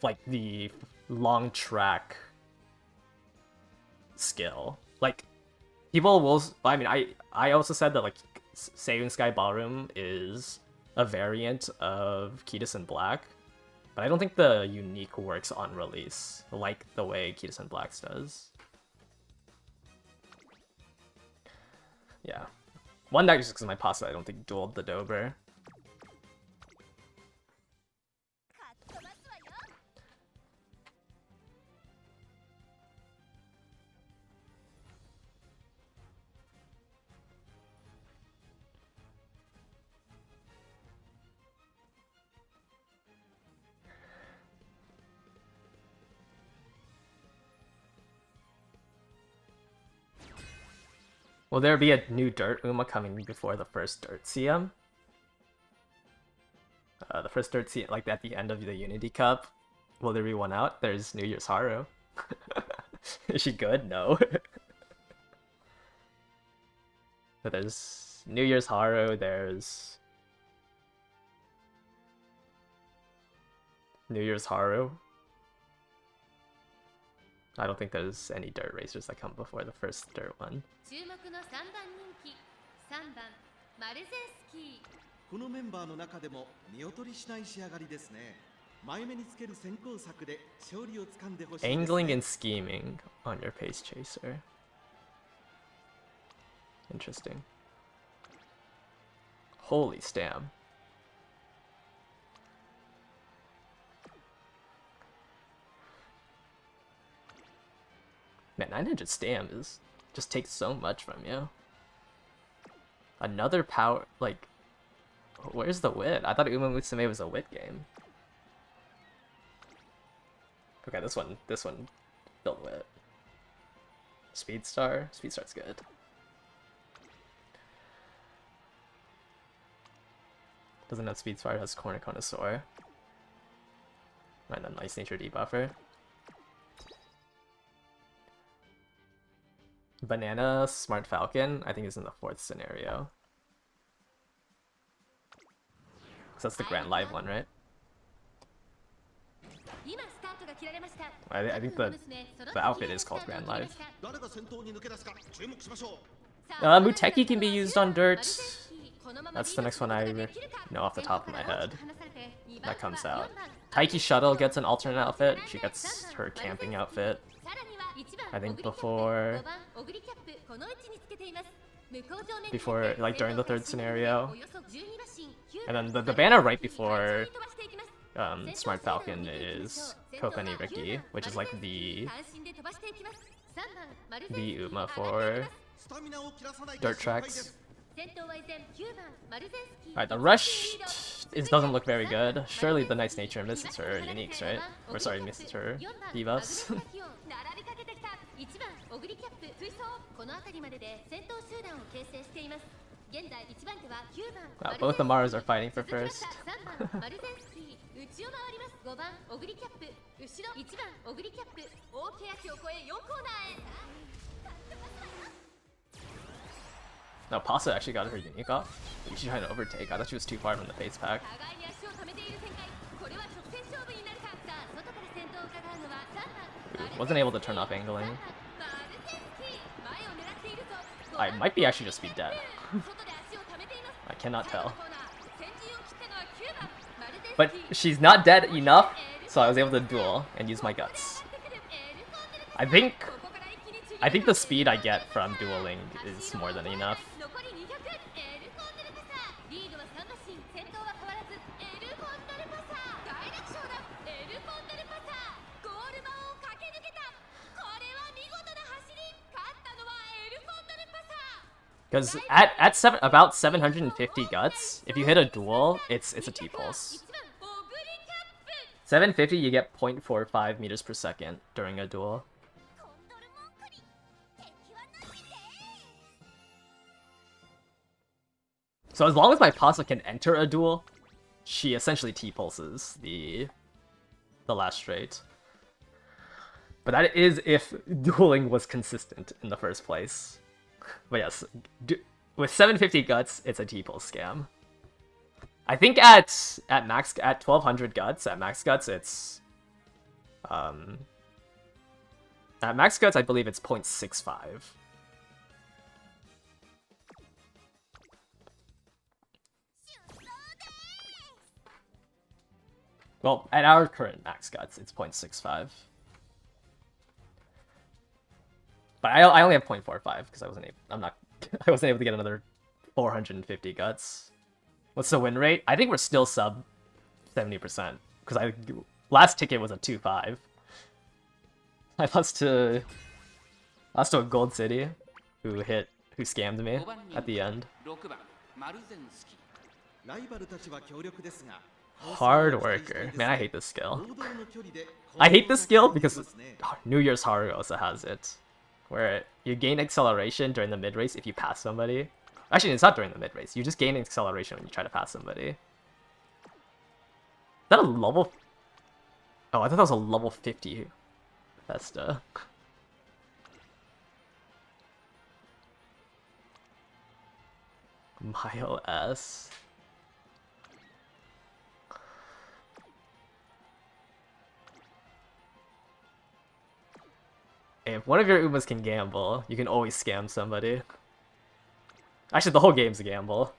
like the long track skill. Like people will, I mean, I also said that like Saiyan Sky Ballroom is a variant of Kitasen Black, but I don't think the unique works on release like the way Kitasen Black's does. Yeah. One, that just because my Pasta I don't think dueled the Dober. Will there be a new Dirt Uma coming before the first Dirt CM? The first Dirt CM, like at the end of the Unity Cup. Will there be one out? There's New Year's Haru. Is she good? No. But there's New Year's Haru, there's New Year's Haru. I don't think there's any dirt racers that come before the first dirt one. このメンバーの中でも見劣りしない仕上がりですね。前目につける先行策で勝利をつかんでほしいですね。 Angling and scheming on your Pace Chaser. Interesting. Holy stam. Man, 900 stam just takes so much from you. Another power, like, where's the wit? I thought Uma Musume was a wit game. Okay, this one built wit. Speedstar's good. Doesn't have Speedstar, has Corner Connoisseur. And a nice nature debuffer. Banana Smart Falcon, I think is in the 4th scenario. So that's the Grand Live one, right? I think the outfit is called Grand Live. Muteki can be used on dirt. That's the next one I know off the top of my head that comes out. Taiki Shuttle gets an alternate outfit. She gets her camping outfit. I think before, like during the third scenario. And then the banner right before Smart Falcon is Kopeni Riki, which is like the UMA for dirt tracks. Alright, the rush doesn't look very good. Surely the Knight's Nature misses her uniques, right? Or sorry, misses her debuffs. Wow, both the Maras are fighting for first. No, Pasa actually got her unique off. She's trying to overtake. I thought she was too far from the face pack. Wasn't able to turn off angling. I might be actually just be dead. I cannot tell. But she's not dead enough, so I was able to duel and use my guts. I think the speed I get from dueling is more than enough. Because at about 750 guts, if you hit a duel, it's a T-pulse. 750, you get 0.45 meters per second during a duel. So as long as my Pasa can enter a duel, she essentially T-pulses the last straight. But that is if dueling was consistent in the first place. But yes, with 750 guts, it's a T-pulse scam. I think at 1200 guts, at max guts, it's at max guts, I believe it's 0.65. Well, at our current max guts, it's 0.65. But I only have 0.45 because I wasn't able to get another 450 guts. What's the win rate? I think we're still sub 70% because last ticket was a 2-5. I lost to a Gold City who scammed me at the end. Hard worker. Man, I hate this skill. I hate this skill because New Year's Haru also has it. Where you gain acceleration during the mid-race if you pass somebody. Actually, it's not during the mid-race. You just gain acceleration when you try to pass somebody. Is that a level... Oh, I thought that was a level 50 Festa. Mile S. If one of your Umas can gamble, you can always scam somebody. Actually, the whole game's a gamble.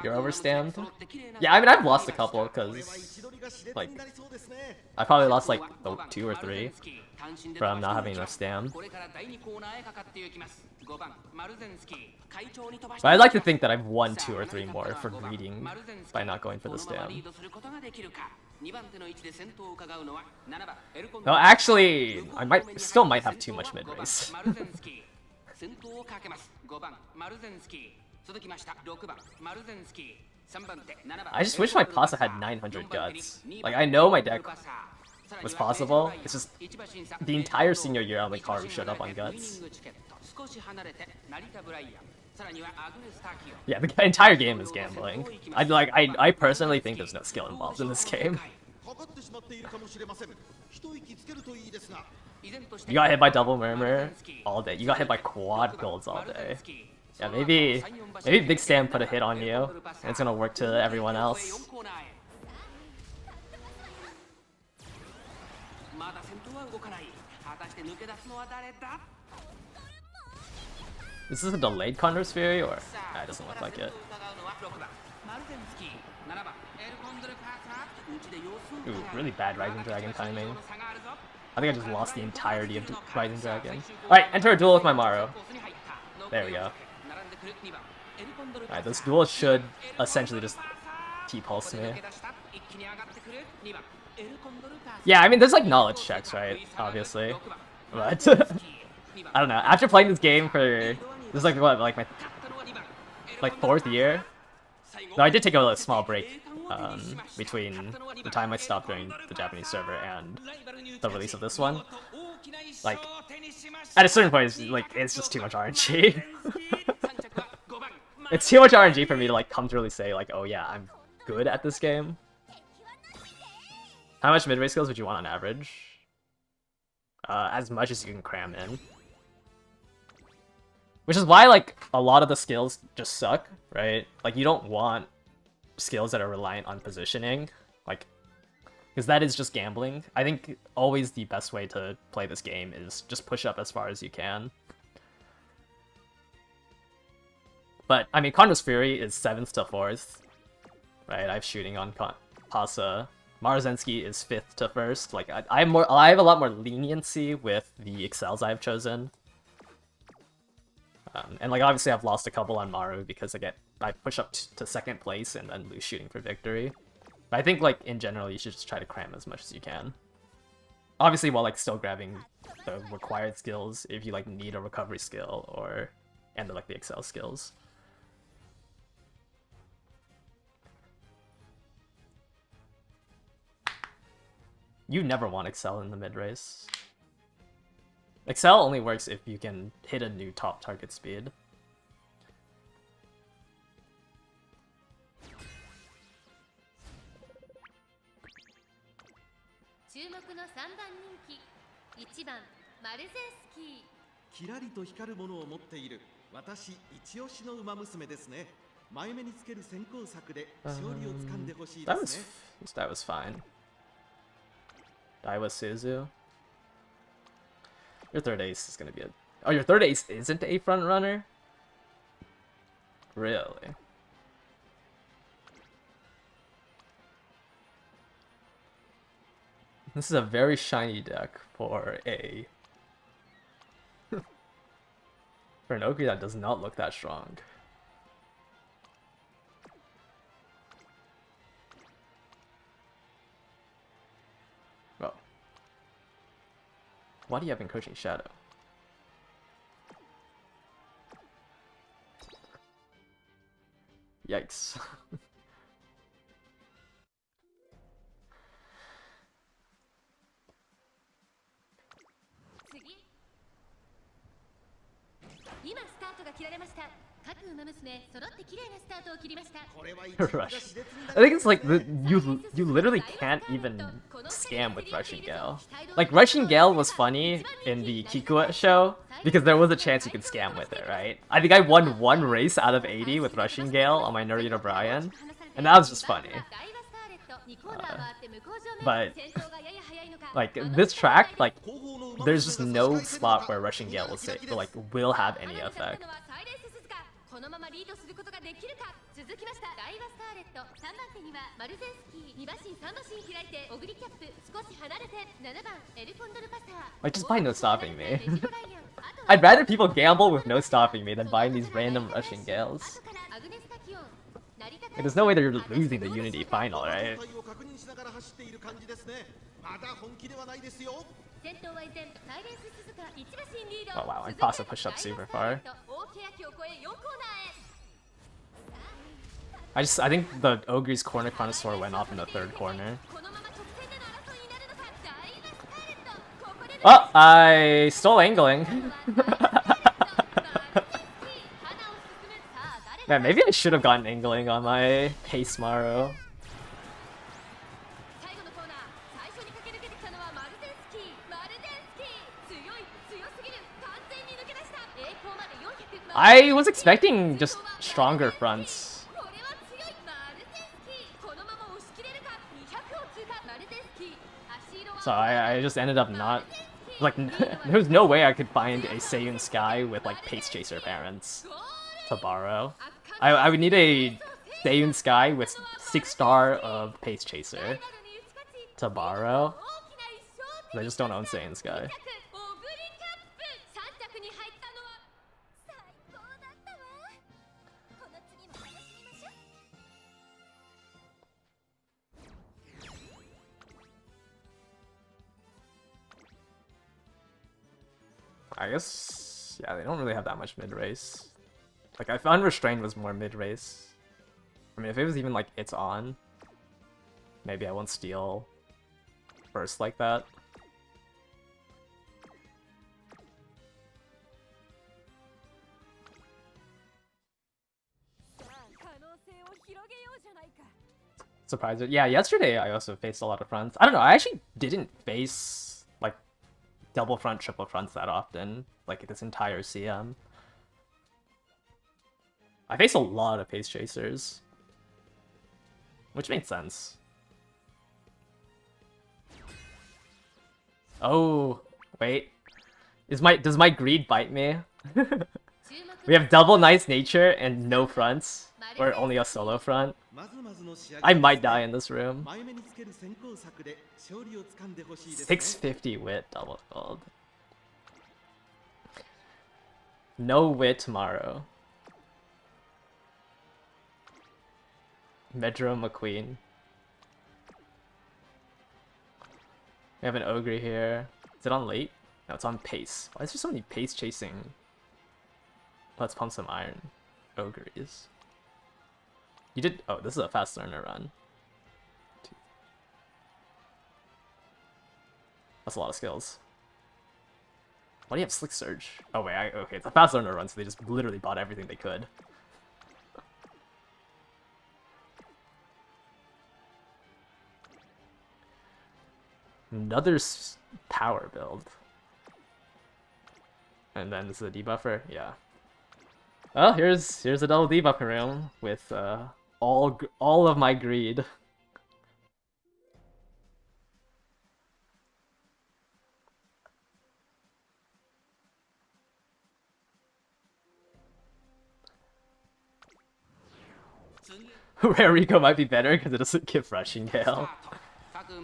You're overstammed? Yeah, I mean, I've lost a couple because, like, I probably lost like 2 or 3 from not having enough stam. But I'd like to think that I've won 2 or 3 more for reading by not going for the stam. No, actually, I still might have too much mid-race. I just wish my Pasa had 900 guts. Like, I know my deck was possible, it's just the entire senior year I only Haru showed up on guts. Yeah, the entire game is gambling. I personally think there's no skill involved in this game. You got hit by double murmur all day. You got hit by quad golds all day. Yeah, maybe Big Sam put a hit on you, and it's gonna work to everyone else. Is this a delayed Condor's Fury, or it doesn't look like it. Ooh, really bad Rising Dragon timing. I think I just lost the entirety of Rising Dragon. Alright, enter a duel with my Maru. There we go. Alright, this duel should essentially just T-pulse me. Yeah, I mean, there's like knowledge checks, right? Obviously. But, I don't know. After playing this game for, this is like, what, like my, like 4th year? No, I did take a small break between the time I stopped doing the Japanese server and the release of this one. Like, at a certain point, it's just too much RNG. It's too much RNG for me to like come to really say like, oh yeah, I'm good at this game. How much mid-range skills would you want on average? As much as you can cram in. Which is why, like, a lot of the skills just suck, right? Like, you don't want skills that are reliant on positioning, like, because that is just gambling. I think always the best way to play this game is just push up as far as you can. But, I mean, Condor's Fury is 7th to 4th, right? I have shooting on Pasa. Marzensky is 5th to 1st. Like, I have a lot more leniency with the excels I've chosen. And like obviously I've lost a couple on Maru because I push up to 2nd place and then lose shooting for victory. But I think like in general you should just try to cram as much as you can. Obviously while like still grabbing the required skills if you like need a recovery skill and like the excel skills. You never want excel in the mid race. Excel only works if you can hit a new top target speed. That was fine. Daiwa Suzu. Your 3rd ace is gonna be a... Oh, your 3rd ace isn't a front runner? Really? This is a very shiny deck for a... for an Ogre that does not look that strong. Oh. Why do you have Encroaching Shadow? Yikes. Rush. I think it's like you literally can't even scam with Rushing Gale. Like Rushing Gale was funny in the Kikua show because there was a chance you could scam with it, right? I think I won 1 race out of 80 with Rushing Gale on my Nerdy O'Brien, and that was just funny. But like this track, like there's just no spot where Rushing Gale will have any effect. Like just buy No Stopping Me. I'd rather people gamble with No Stopping Me than buying these random Rushing Gales. Like, there's no way they're losing the Unity final, right? Oh wow, I Pasa pushed up super far. I think the Ogre's corner connoisseur went off in the 3rd corner. Oh, I stole angling. Man, maybe I should have gotten angling on my Pace Maru. I was expecting just stronger fronts. So I just ended up not... Like, there's no way I could find a Seiyun Sky with, like, Pace Chaser parents to borrow. I would need a Seiyun Sky with 6-star of Pace Chaser to borrow. I just don't own Saiyan Sky. I guess, yeah, they don't really have that much mid-race. Like, I found Restrained was more mid-race. I mean, if it was even, like, it's on, maybe I won't steal first like that. Surprised. Yeah, yesterday I also faced a lot of fronts. I don't know, I actually didn't face, like, double front, triple fronts that often, like this entire CM. I face a lot of Pace Chasers, which makes sense. Oh, wait. Does my greed bite me? We have double Nice Nature and no fronts, or only a solo front. I might die in this room. 650 wit double gold. No wit tomorrow. Medro McQueen. We have an Ogre here. Is it on late? No, it's on pace. Why is there so many pace chasing? Let's pump some iron. Ogres. You did. Oh, this is a fast learner run. That's a lot of skills. Why do you have Slick Surge? Oh wait, okay, it's a fast learner run, so they just literally bought everything they could. Another power build. And then this is a debuffer, yeah. Well, here's a double debuffer room with all of my greed. Rare Rico might be better because it doesn't give Rushing Gale.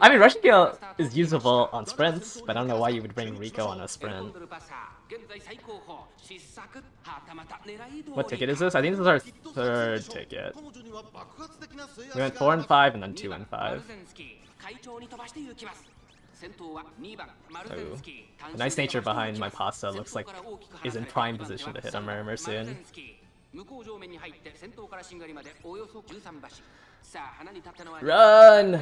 I mean, Rushing Gale is usable on sprints, but I don't know why you would bring Rico on a sprint. What ticket is this? I think this is our third ticket. We went 4 and 5 and then 2 and 5. Ooh. The Nice Nature behind my pasta looks like is in prime position to hit a Murmur soon. Run!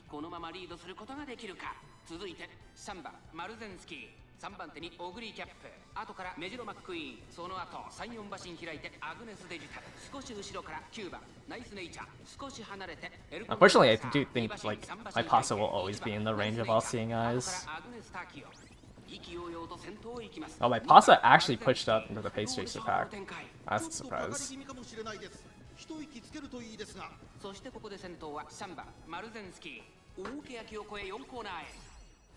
このままリードすることができるか。続いて3番マルゼンスキー、3番手にオグリーキャップ、後からメジロマックイーン、その後3、4馬身開いてアグネスデジタル、少し後ろから9番ナイスネイチャー、少し離れてエルコン。Unfortunately, I do think like my pasta will always be in the range of all seeing eyes. Oh, my pasta actually pushed up into the Pace Chaser pack. That's a surprise. そしてここで先頭は3番マルゼンスキー。大けやきを越え4コーナーへ。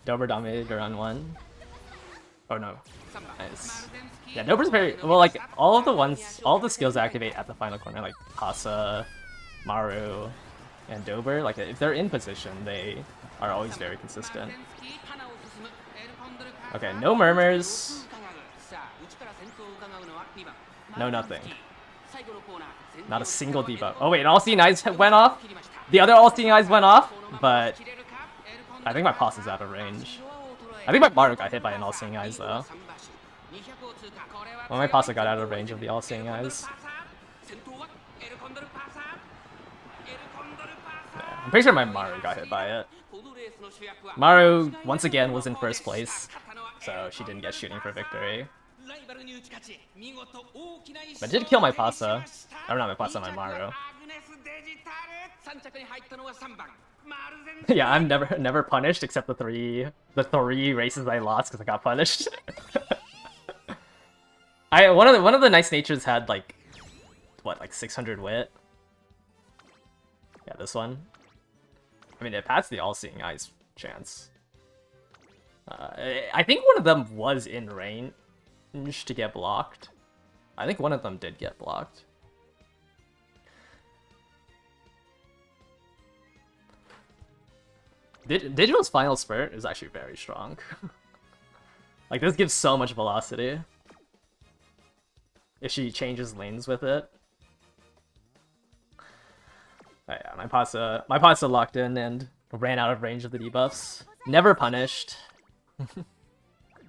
Dober dominated around 1. Oh no. Nice. Yeah, Dober's very well, like all of the skills activate at the final corner, like Pasa, Maru, and Dober. Like if they're in position, they are always very consistent. Okay, no murmurs. No nothing. Not a single debuff. Oh wait, all-seeing eyes went off? The other all-seeing eyes went off, but I think my Pos is out of range. I think my Maru got hit by an all-seeing eyes though. Well, my Pasa got out of range of the all-seeing eyes. Yeah, I'm pretty sure my Maru got hit by it. Maru, once again, was in first place, so she didn't get shooting for victory. But it did kill my Pasa. Or not my Pasa, my Maru. Yeah, I'm never punished except the three races I lost because I got punished. One of the nice natures had like what, like 600 wit. Yeah, this one. I mean, it passed the all-seeing eyes chance. I think one of them was in range to get blocked. I think one of them did get blocked. Digital's final spurt is actually very strong. Like, this gives so much velocity. If she changes lanes with it. Oh yeah, my Pasa locked in and ran out of range of the debuffs. Never punished.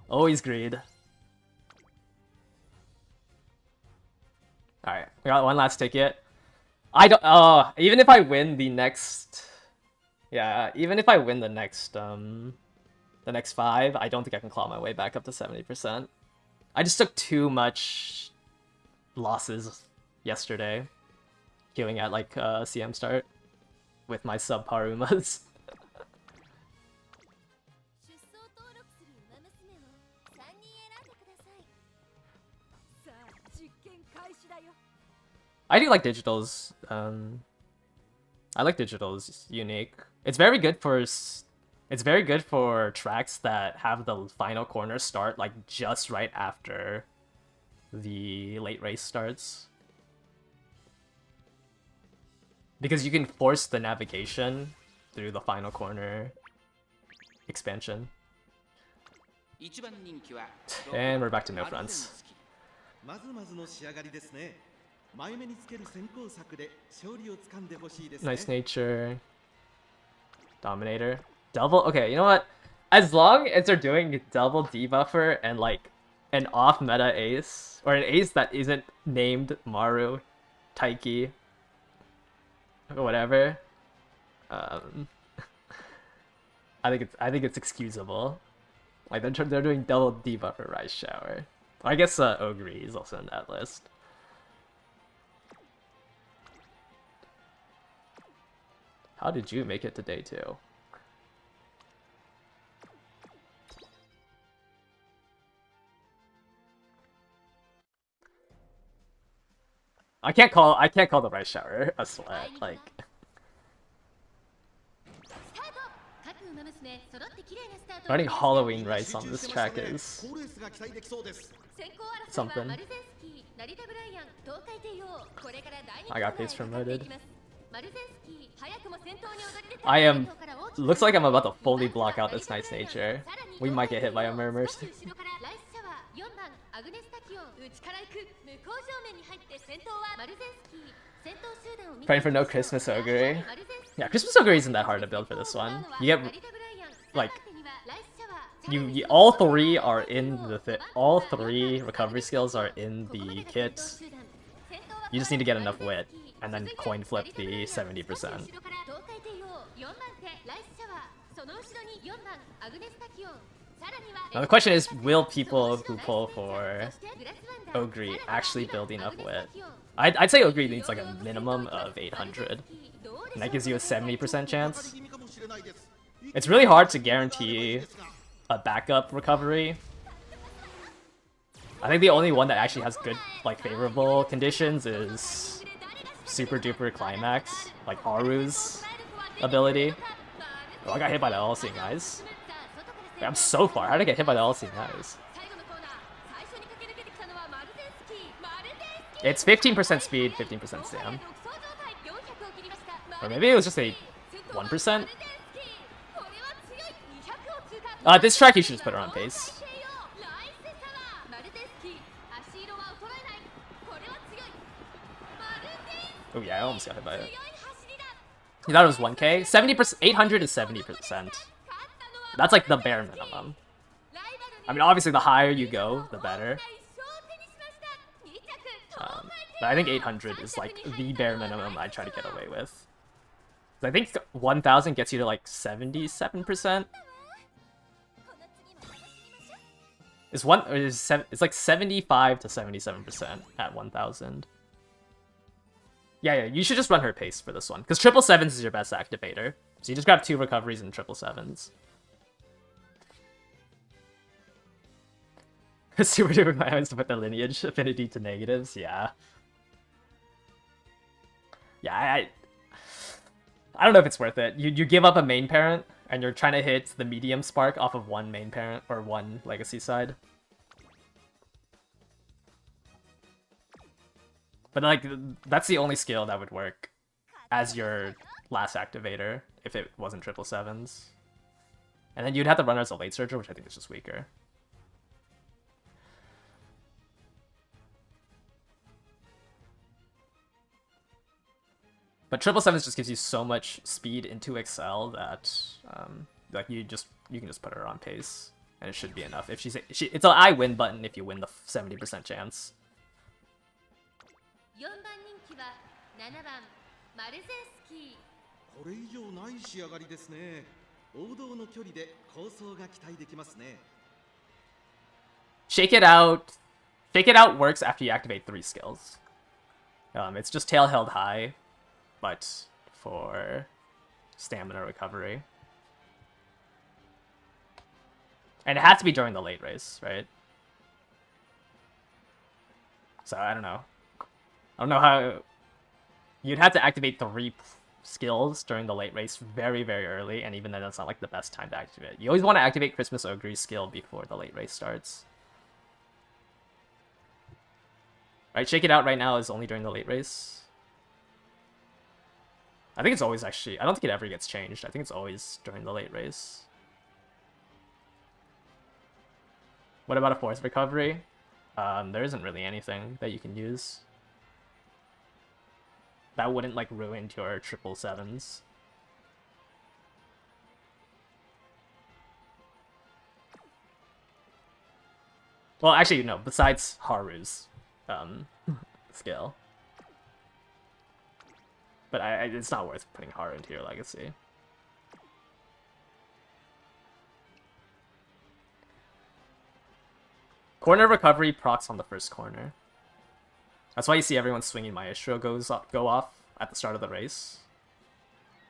Always greed. Alright, we got one last ticket. I don't even if I win the next, yeah, even if I win the next 5, I don't think I can claw my way back up to 70%. I just took too much losses yesterday, queuing at like CM start with my subpar Umas. I do like Digital's. I like Digital's unique. It's very good for tracks that have the final corner start like just right after the late race starts, because you can force the navigation through the final corner expansion. And we're back to no fronts. Nice nature. Dominator. Double. Okay, you know what? As long as they're doing double debuffer and like an off-meta ace, or an ace that isn't named Maru, Taiki, or whatever, I think it's excusable. Like they're doing double debuffer Rise Shower. I guess Ogre is also in that list. How did you make it to day 2? I can't call the Rice Shower a sweat, like. Running Halloween rice on this track is something. I got pace promoted. I am. Looks like I'm about to fully block out this Nice Nature. We might get hit by a Murmurs. Praying for no Christmas Ogre. Yeah, Christmas Ogre isn't that hard to build for this one. You get like you all three are in the all three recovery skills are in the kit. You just need to get enough wit and then coin flip the 70%. Now the question is, will people who pull for Ogre actually build enough wit? I'd say Ogre needs like a minimum of 800, and that gives you a 70% chance. It's really hard to guarantee a backup recovery. I think the only one that actually has good, like, favorable conditions is Super Duper Climax, like Haru's ability. Oh, I got hit by the all-seeing eyes. Wait, I'm so far. How did I get hit by the all-seeing eyes? It's 15% speed, 15% stam. Or maybe it was just a 1%? This track you should just put her on pace. Oh yeah, I almost got hit by it. You thought it was 1k? 70%, 800 is 70%. That's like the bare minimum. I mean, obviously the higher you go, the better. But I think 800 is like the bare minimum I try to get away with. I think 1000 gets you to like 77%. It's like 75 to 77% at 1000. Yeah, you should just run her pace for this one, because 777s is your best activator. So you just grab 2 recoveries and 777s. Super duper climax to put the lineage affinity to negatives. Yeah. Yeah, I don't know if it's worth it. You give up a main parent, and you're trying to hit the medium spark off of one main parent, or one legacy side. But like, that's the only skill that would work as your last activator if it wasn't 777s. And then you'd have to run her as a late surger, which I think is just weaker. But 777s just gives you so much speed into Excel that like you can just put her on pace and it should be enough. If it's an I win button if you win the 70% chance. 4番人気は7番マルゼンスキー。これ以上ない仕上がりですね。王道の距離で構想が期待できますね。Shake it out. Shake it out works after you activate 3 skills. It's just tail held high, but for stamina recovery. And it has to be during the late race, right? So I don't know. I don't know how... You'd have to activate 3 skills during the late race very, very early, and even then that's not like the best time to activate. You always want to activate Christmas Ogre's skill before the late race starts. Right, Shake It Out right now is only during the late race. I think it's always actually... I don't think it ever gets changed. I think it's always during the late race. What about a fourth recovery? There isn't really anything that you can use. That wouldn't like ruin your 777s. Well, actually, no. Besides Haru's skill, but it's not worth putting Haru into your legacy. Corner recovery procs on the first corner. That's why you see everyone swinging Maestro go off at the start of the race.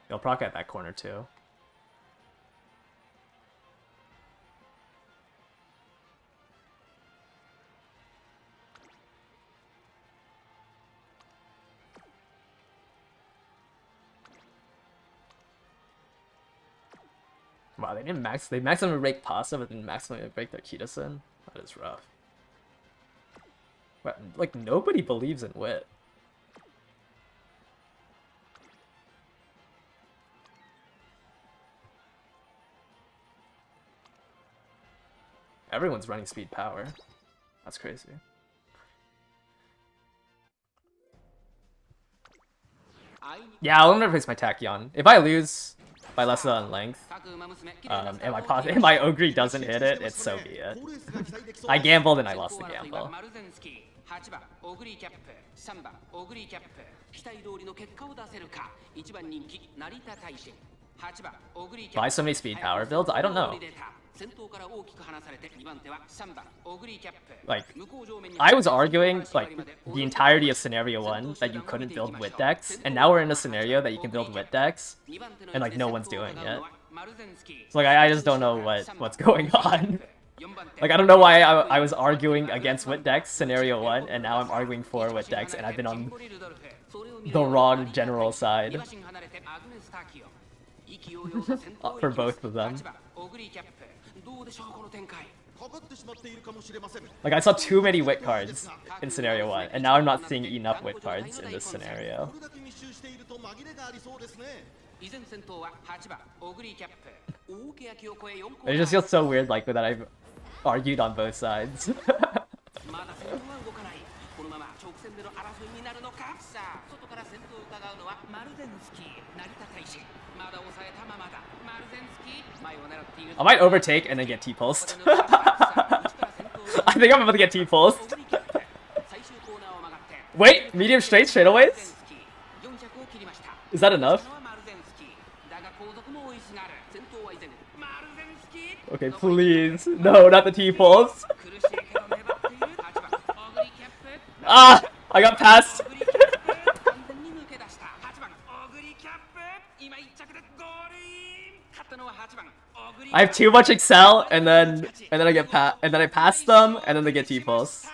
They'll proc at that corner too. Wow, they maximum break pasta, but didn't maximum break their Kitasen. That is rough. Well, like, nobody believes in Wit. Everyone's running speed power. That's crazy. Yeah, I'll never replace my Tachyon. If I lose by less than length, and my Ogre doesn't hit it, it's so be it. I gambled and I lost the gamble. 8番オグリーキャップ3番オグリーキャップ期待通りの結果を出せるか1番人気成田大臣8番オグリーキャップ Buy so many speed power builds? I don't know. 先頭から大きく離されて2番手は3番オグリーキャップ Like, I was arguing like the entirety of scenario 1 that you couldn't build Wit decks, and now we're in a scenario that you can build Wit decks, and like no one's doing it. So like I just don't know what's going on. Like, I don't know why I was arguing against Wit decks scenario 1, and now I'm arguing for Wit decks, and I've been on the wrong general side for both of them. Like, I saw too many Wit cards in scenario 1, and now I'm not seeing enough Wit cards in this scenario. It just feels so weird, like, that I've argued on both sides. I might overtake and then get T-pulsed. I think I'm about to get T-pulsed. Wait, medium straight away? Is that enough? Okay, please. No, not the T-pulse. Ah! I got past. I have too much Excel, and then I pass them, and then they get T-pulse.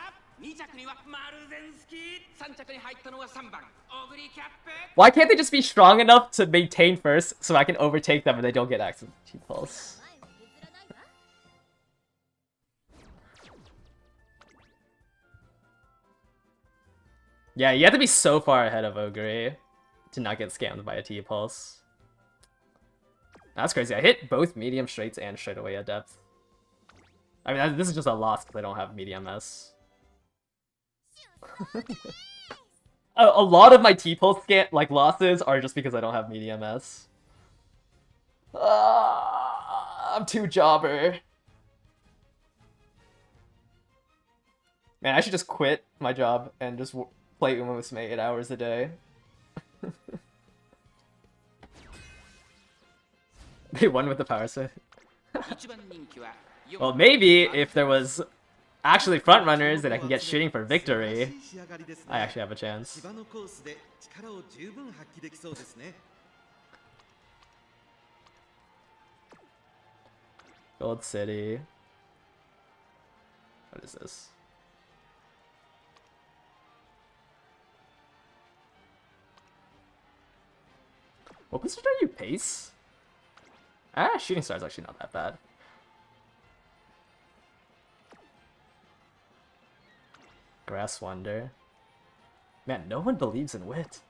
Why can't they just be strong enough to maintain first so I can overtake them and they don't get access to T-pulse? Yeah, you have to be so far ahead of Ogre to not get scammed by a T-pulse. That's crazy. I hit both medium straights and straight away at depth. I mean, this is just a loss because I don't have medium S. A lot of my T-pulse losses are just because I don't have medium S. I'm too jobber. Man, I should just quit my job and just play Umamisme 8 hours a day. They won with the power set. Well, maybe if there was actually front runners and I can get shooting for victory, I actually have a chance. Gold City. What is this? What position are you, pace? Shooting star is actually not that bad. Grass Wonder. Man, no one believes in wit.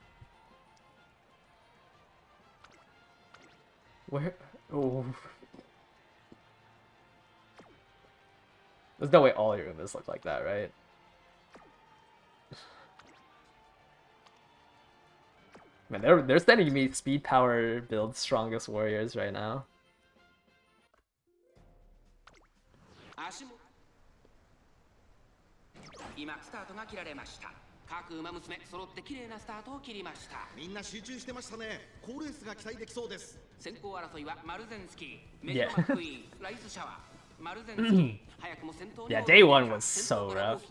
Where? Oh. There's no way all your Umas look like that, right? Man, they're sending me speed power build strongest warriors right now. Yeah. Yeah, day one was so rough.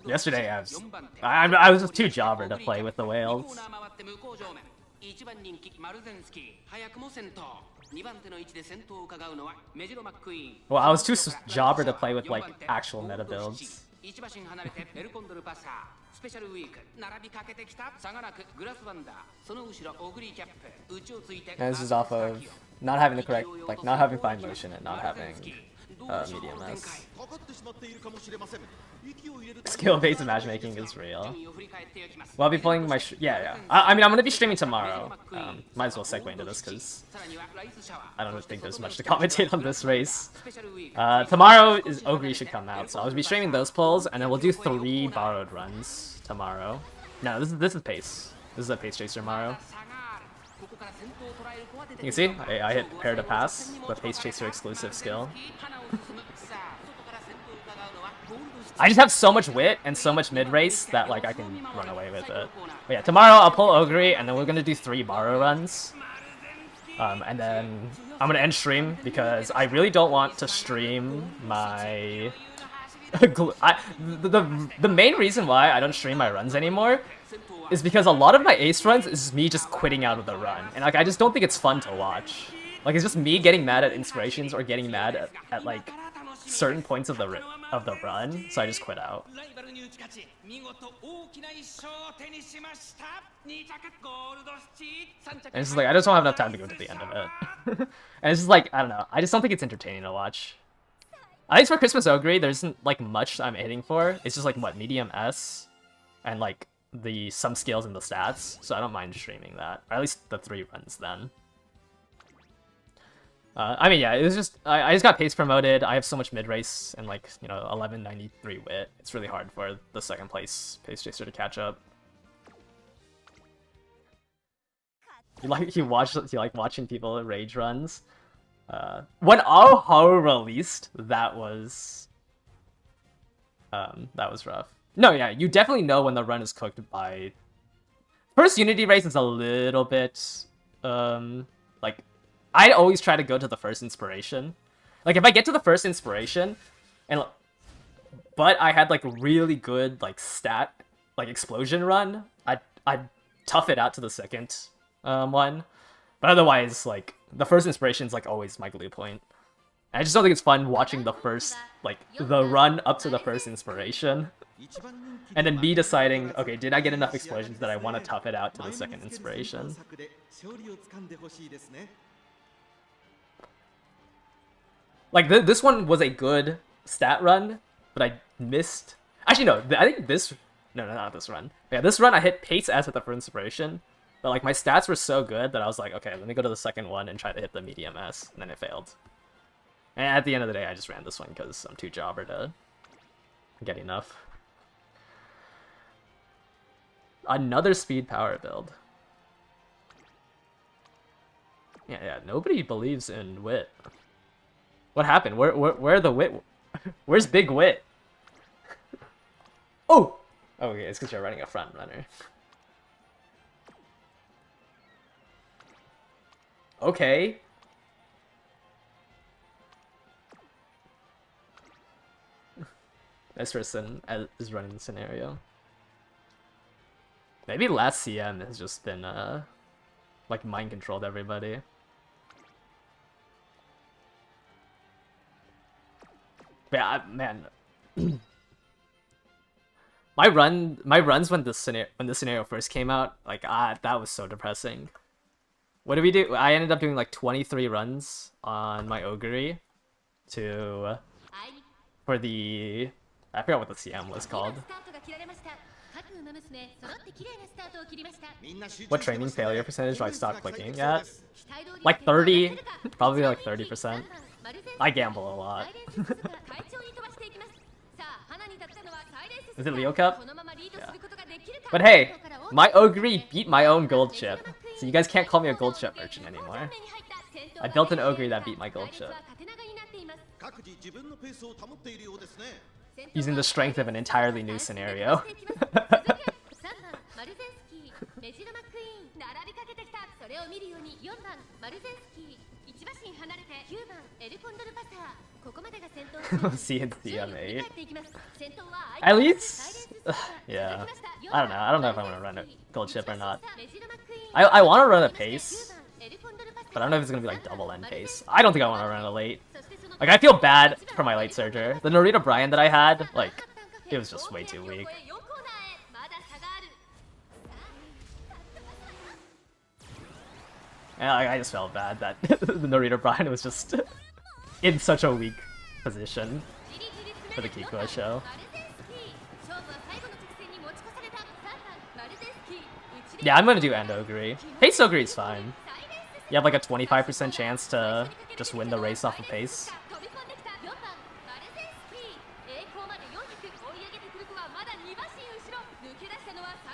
Yesterday I was just too jobber to play with the whales. Well, I was too jobber to play with like actual meta builds. And this is off of not having the correct, not having fine motion and not having medium S. Skill-based matchmaking is real. Well, I'll be playing my... yeah. I mean, I'm going to be streaming tomorrow. Might as well segue into this, because I don't think there's much to commentate on this race. Tomorrow is Ogre should come out, so I'll be streaming those pulls, and then we'll do 3 borrowed runs tomorrow. No, this is pace. This is a pace chaser tomorrow. You can see, I hit pair to pass, the pace chaser exclusive skill. I just have so much wit and so much mid-race that like I can run away with it. But yeah, tomorrow I'll pull Ogre and then we're gonna do 3 borrow runs. And then I'm gonna end stream because I really don't want to stream my... the main reason why I don't stream my runs anymore is because a lot of my ace runs is me just quitting out of the run. And like I just don't think it's fun to watch. Like it's just me getting mad at inspirations or getting mad at like certain points of the run, so I just quit out. And it's just like I just don't have enough time to go to the end of it. And it's just like I don't know. I just don't think it's entertaining to watch. At least for Christmas Ogre, there isn't like much I'm hitting for. It's just like what medium S, and like some skills in the stats. So I don't mind streaming that, or at least the 3 runs then. I mean, yeah, it was just I just got pace promoted. I have so much mid race and like 1193 wit. It's really hard for the 2nd place pace chaser to catch up. You like watching people rage runs. When Aho released, that was rough. No, yeah, you definitely know when the run is cooked by. First Unity race is a little bit like. I'd always try to go to the first inspiration. Like, if I get to the first inspiration, but I had, like, really good, like, stat, like, explosion run, I'd tough it out to the 2nd one. But otherwise, like, the first inspiration is like always my glue point. And I just don't think it's fun watching the first, like, the run up to the first inspiration. And then me deciding, okay, did I get enough explosions that I want to tough it out to the second inspiration? Like, this one was a good stat run, but I missed... Actually, no, I think this... No, not this run. Yeah, this run I hit Pace S at the first inspiration, but like my stats were so good that I was like, okay, let me go to the second one and try to hit the medium S, and then it failed. And at the end of the day, I just ran this one because I'm too jobber to get enough. Another speed power build. Yeah, nobody believes in Wit. What happened? Where the Wit? Where's Big Wit? Oh! Oh, okay, it's because you're running a front runner. Okay. This person is running the scenario. Maybe last CM has just been, like, mind-controlled everybody. But yeah, man. My runs when this scenario first came out, like, that was so depressing. What did we do? I ended up doing like 23 runs on my Ogre for the... I forgot what the CM was called. What training failure percentage do I stop clicking at? Like 30, probably like 30%. I gamble a lot. Is it Leo Cup? Yeah. But hey, my Ogre beat my own gold chip, so you guys can't call me a gold chip merchant anymore. I built an Ogre that beat my gold chip. Using the strength of an entirely new scenario. See in CM8. At least, yeah. I don't know. I don't know if I want to run a gold chip or not. I want to run a pace, but I don't know if it's gonna be like double end pace. I don't think I want to run a late. Like, I feel bad for my late surger. The Narita Brian that I had, like, it was just way too weak. And I just felt bad that the Narita Brian was just in such a weak position for the Kikua show. Yeah, I'm gonna do End Ogre. Pace Ogre is fine. You have like a 25% chance to just win the race off of pace.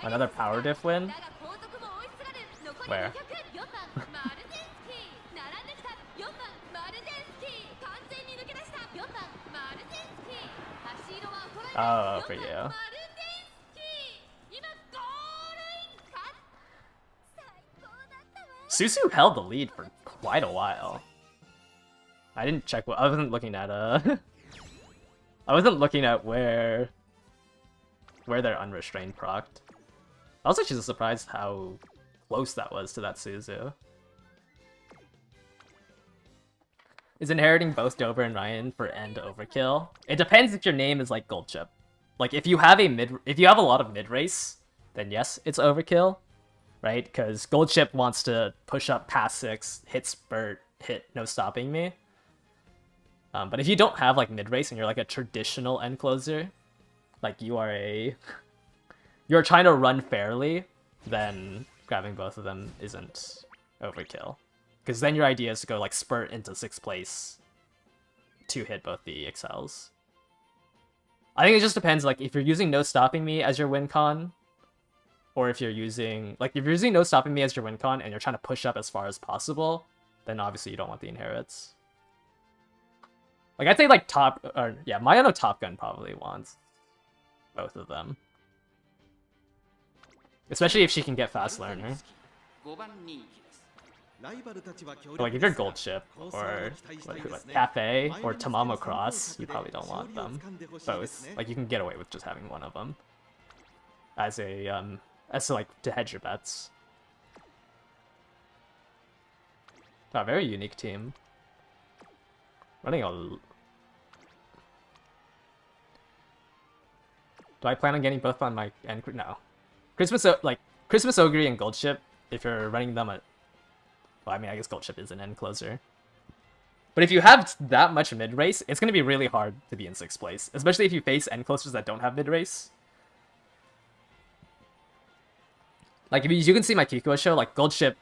Another power diff win? Where? Oh, for you. Susu held the lead for quite a while. I didn't check what I wasn't looking at I wasn't looking at where they're unrestrained procced. I was actually surprised how close that was to that Suzu. Is inheriting both Dober and Ryan for end overkill? It depends if your name is like Gold Chip. Like if you have a lot of mid race, then yes, it's overkill, right? Because Gold Chip wants to push up past 6, hit spurt, hit no stopping me. But if you don't have like mid race and you're like a traditional end closer, like you're trying to run fairly, then grabbing both of them isn't overkill. Because then your idea is to go like spurt into 6th place to hit both the excels. I think it just depends, like if you're using no stopping me as your win con, or if you're using no stopping me as your win con and you're trying to push up as far as possible, then obviously you don't want the inherits. Like I'd say like Mayano Top Gun probably wants both of them. Especially if she can get fast learner. But like if you're Gold Chip or like Cafe or Tamamo Cross, you probably don't want them both. Like you can get away with just having one of them as to like to hedge your bets. A very unique team. Running a... Do I plan on getting both on my end? No. Christmas Ogre and Gold Ship, if you're running them at... Well, I mean, I guess Gold Ship is an end closer. But if you have that much mid race, it's going to be really hard to be in 6th place. Especially if you face end closers that don't have mid race. Like, if you can see my Kikuo show, like, Gold Ship,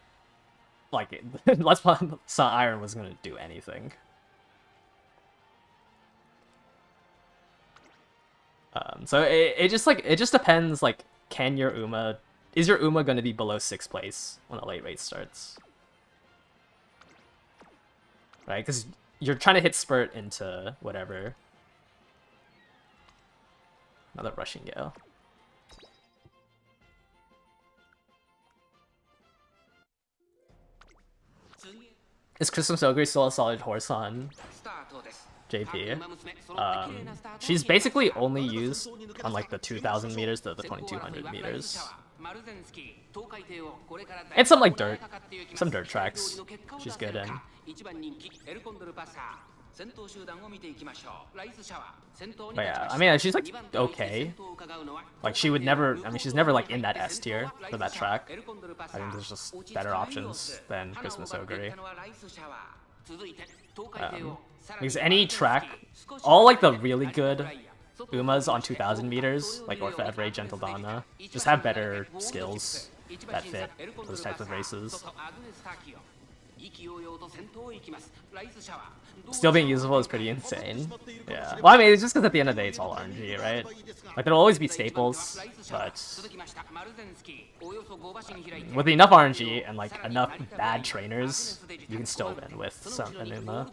like, Let's Play Saw Iron was going to do anything. So it just depends, like, can your Uma... Is your Uma going to be below 6th place when the late race starts? Right, because you're trying to hit Spurt into whatever. Another Rushing Gale. Is Christmas Ogre still a solid horse on JP? She's basically only used on like the 2,000 meters to the 2,200 meters. And some like some dirt tracks she's good in. But yeah, I mean, she's like okay. Like she would never, I mean, she's never like in that S tier for that track. I think there's just better options than Christmas Ogre. Because any track, all like the really good Umas on 2,000 meters, like Orpha Evray, Gentle Donna, just have better skills that fit those types of races. Still being usable is pretty insane. Yeah. Well, I mean, it's just because at the end of the day, it's all RNG, right? Like, there'll always be staples, but with enough RNG and, like, enough bad trainers, you can still win with some Enuma.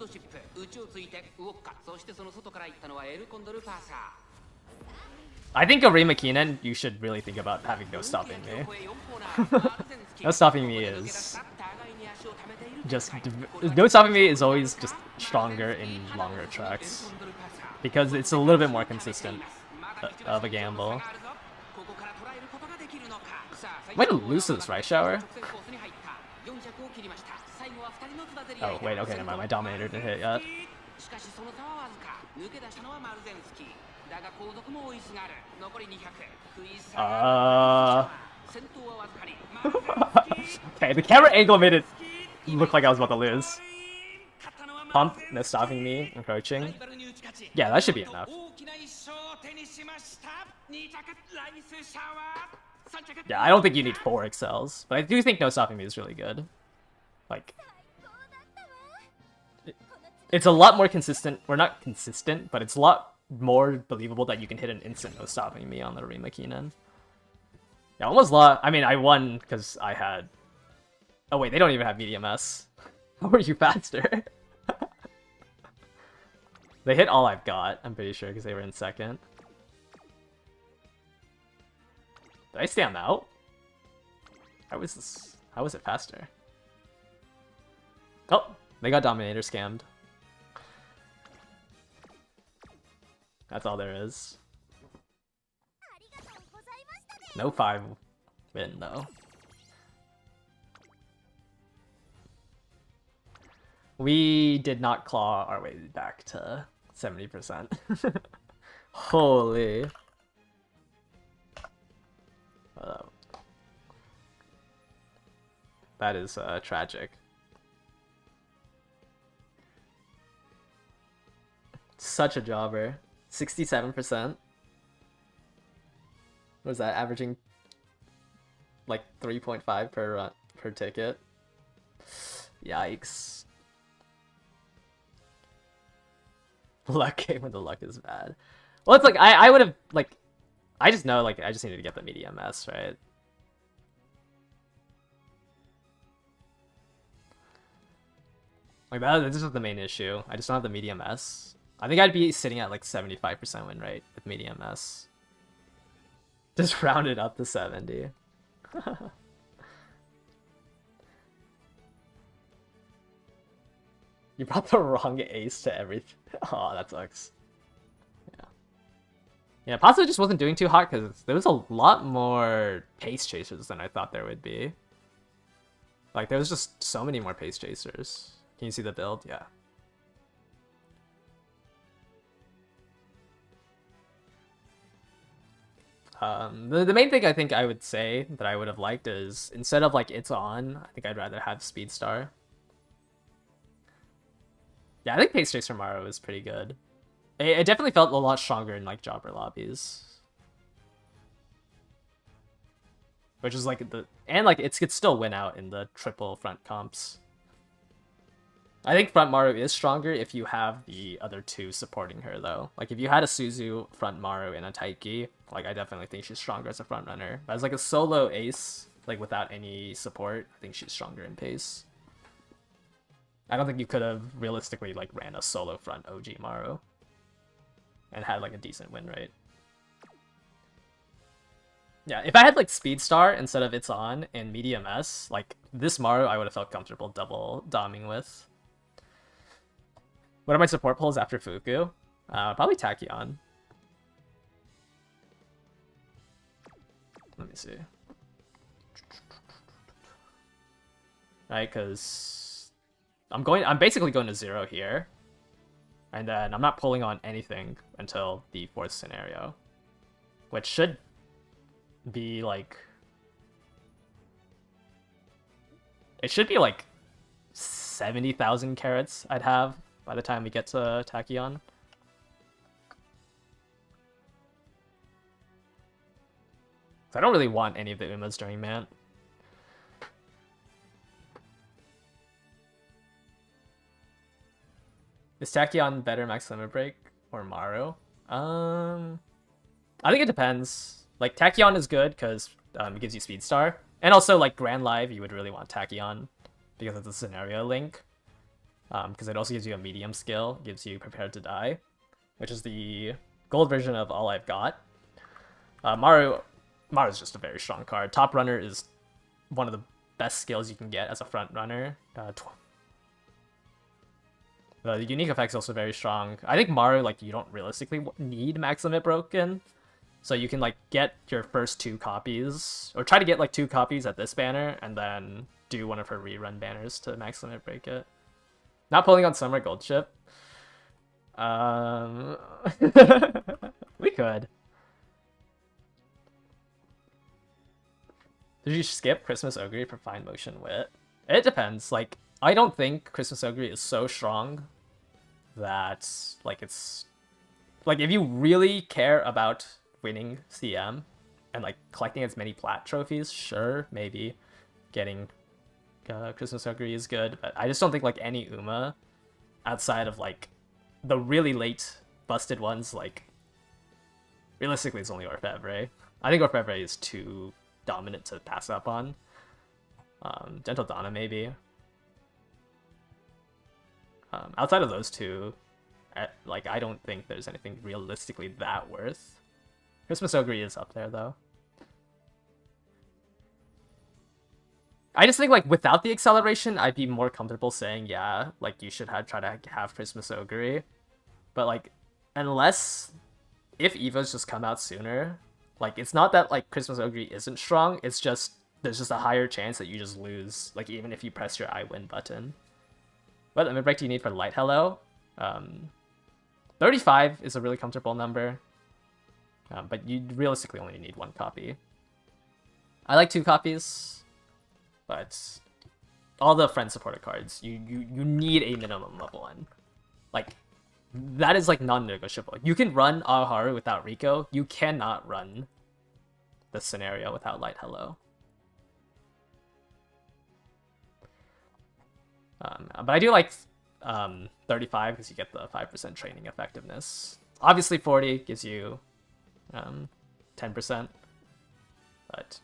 I think Arima Keenan, you should really think about having no stopping me. No stopping me is... just no stopping me is always just stronger in longer tracks because it's a little bit more consistent of a gamble. Might lose to this right shower. Oh wait, okay, never mind. My Dominator didn't hit yet. Okay, the camera angle made it look like I was about to lose. Pump, no stopping me, encroaching. Yeah, that should be enough. Yeah, I don't think you need 4 excels, but I do think no stopping me is really good. Like, it's a lot more consistent. We're not consistent, but it's a lot more believable that you can hit an instant no stopping me on the Arima Keenan. Yeah, almost lost. I mean, I won because I had... Oh wait, they don't even have medium S. How are you faster? They hit all I've got, I'm pretty sure, because they were in 2nd. Did I stay on out? How was this? How was it faster? Oh, they got Dominator scammed. That's all there is. No 5 win though. We did not claw our way back to 70%. Holy. That is tragic. Such a jobber. 67%. What is that, averaging like 3.5 per ticket? Yikes. Luck game when the luck is bad. Well, it's like I would have like I just know like I just needed to get the medium S, right? Like this is the main issue. I just don't have the medium S. I think I'd be sitting at like 75% win rate with medium S. Just round it up to 70. You brought the wrong ace to everything. Oh, that sucks. Yeah. Yeah, Paso just wasn't doing too hot because there was a lot more pace chasers than I thought there would be. Like, there's just so many more pace chasers. Can you see the build? Yeah. The main thing I think I would say that I would have liked is, instead of like it's on, I think I'd rather have Speedstar. Yeah, I think Pace Chaser Maru is pretty good. It definitely felt a lot stronger in like jobber lobbies. Which is like and like it could still win out in the triple front comps. I think front Maru is stronger if you have the other two supporting her though. Like if you had a Suzu, front Maru, and a Taiki, like I definitely think she's stronger as a front runner. But as like a solo ace, like without any support, I think she's stronger in pace. I don't think you could have realistically like ran a solo front OG Maru and had like a decent win rate. Yeah, if I had like Speedstar instead of It's On and Medium S, like this Maru I would have felt comfortable double doming with. What are my support pulls after Fuku? Probably Tachyon. Let me see. Right, because I'm basically going to 0 here. And then I'm not pulling on anything until the 4th scenario. Which should be like... It should be like 70,000 carats I'd have by the time we get to Tachyon. I don't really want any of the Umas during Mant. Is Tachyon better max limit break or Maru? I think it depends. Like Tachyon is good because it gives you Speedstar, and also like Grand Live you would really want Tachyon because of the scenario link. Because it also gives you a medium skill, gives you Prepared to Die, which is the gold version of All I've Got. Maru's just a very strong card. Top Runner is one of the best skills you can get as a front runner. The unique effect's also very strong. I think Maru, like, you don't realistically need max limit broken, so you can like get your first 2 copies, or try to get like 2 copies at this banner, and then do one of her rerun banners to max limit break it. Not pulling on Summer Gold Ship. We could. Did you skip Christmas Ogre for Fine Motion Wit? It depends. Like, I don't think Christmas Ogre is so strong that, like, it's... Like, if you really care about winning CM and, like, collecting as many plat trophies, sure, maybe getting... Christmas Ogre is good, but I just don't think like any Uma outside of like the really late busted ones, like realistically it's only Orfevre. I think Orfevre is too dominant to pass up on. Gentle Donna maybe. Outside of those two, like I don't think there's anything realistically that worth. Christmas Ogre is up there though. I just think, like, without the acceleration, I'd be more comfortable saying, yeah, like, you should try to have Christmas Ogre. But, like, unless... If Evos just come out sooner, like, it's not that, like, Christmas Ogre isn't strong, it's just... There's just a higher chance that you just lose, like, even if you press your I win button. What limit break do you need for Light Hello? 35 is a really comfortable number. But you realistically only need 1 copy. I like 2 copies. But all the friend supported cards, you need a minimum level 1. Like, that is like non-negotiable. You can run Aharu without Rico. You cannot run the scenario without Light Hello. But I do like 35 because you get the 5% training effectiveness. Obviously 40 gives you 10%, but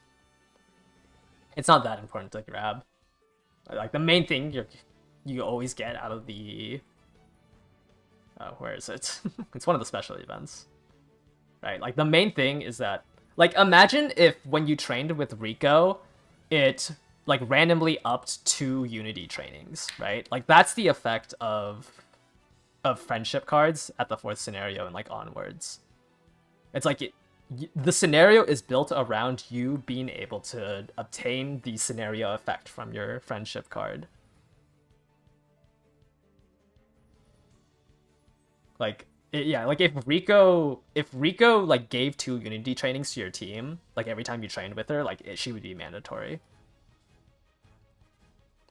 it's not that important to grab. Like the main thing you always get out of the where is it? It's one of the special events, right? Like the main thing is that, like, imagine if when you trained with Rico, it like randomly upped 2 Unity trainings, right? Like that's the effect of friendship cards at the 4th scenario and like onwards. It's like the scenario is built around you being able to obtain the scenario effect from your friendship card. Like, yeah, like if Rico like gave 2 Unity trainings to your team, like every time you trained with her, like she would be mandatory.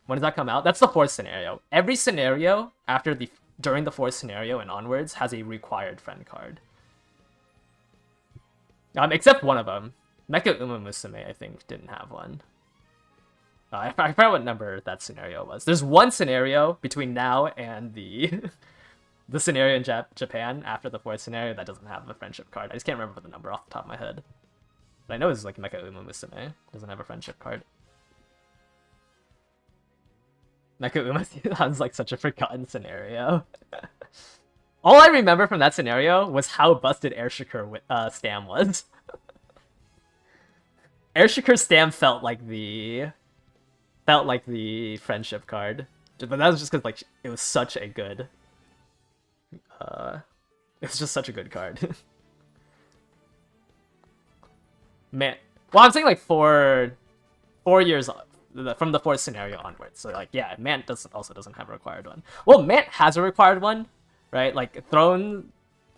When does that come out? That's the 4th scenario. Every scenario during the 4th scenario and onwards has a required friend card. Except one of them. Mecha Uma Musume, I think, didn't have one. I forgot what number that scenario was. There's one scenario between now and the the scenario in Japan after the 4th scenario that doesn't have a friendship card. I just can't remember the number off the top of my head. But I know it's like Mecha Uma Musume. Doesn't have a friendship card. Mecha Uma sounds like such a forgotten scenario. All I remember from that scenario was how busted Airshiker Stam was. Airshiker Stam felt like the friendship card, but that was just because like it was such a good. It was just such a good card. Man, well, I'm saying like 4 years from the 4th scenario onwards. So like, yeah, Mant also doesn't have a required one. Well, Mant has a required one. Right, like Throne's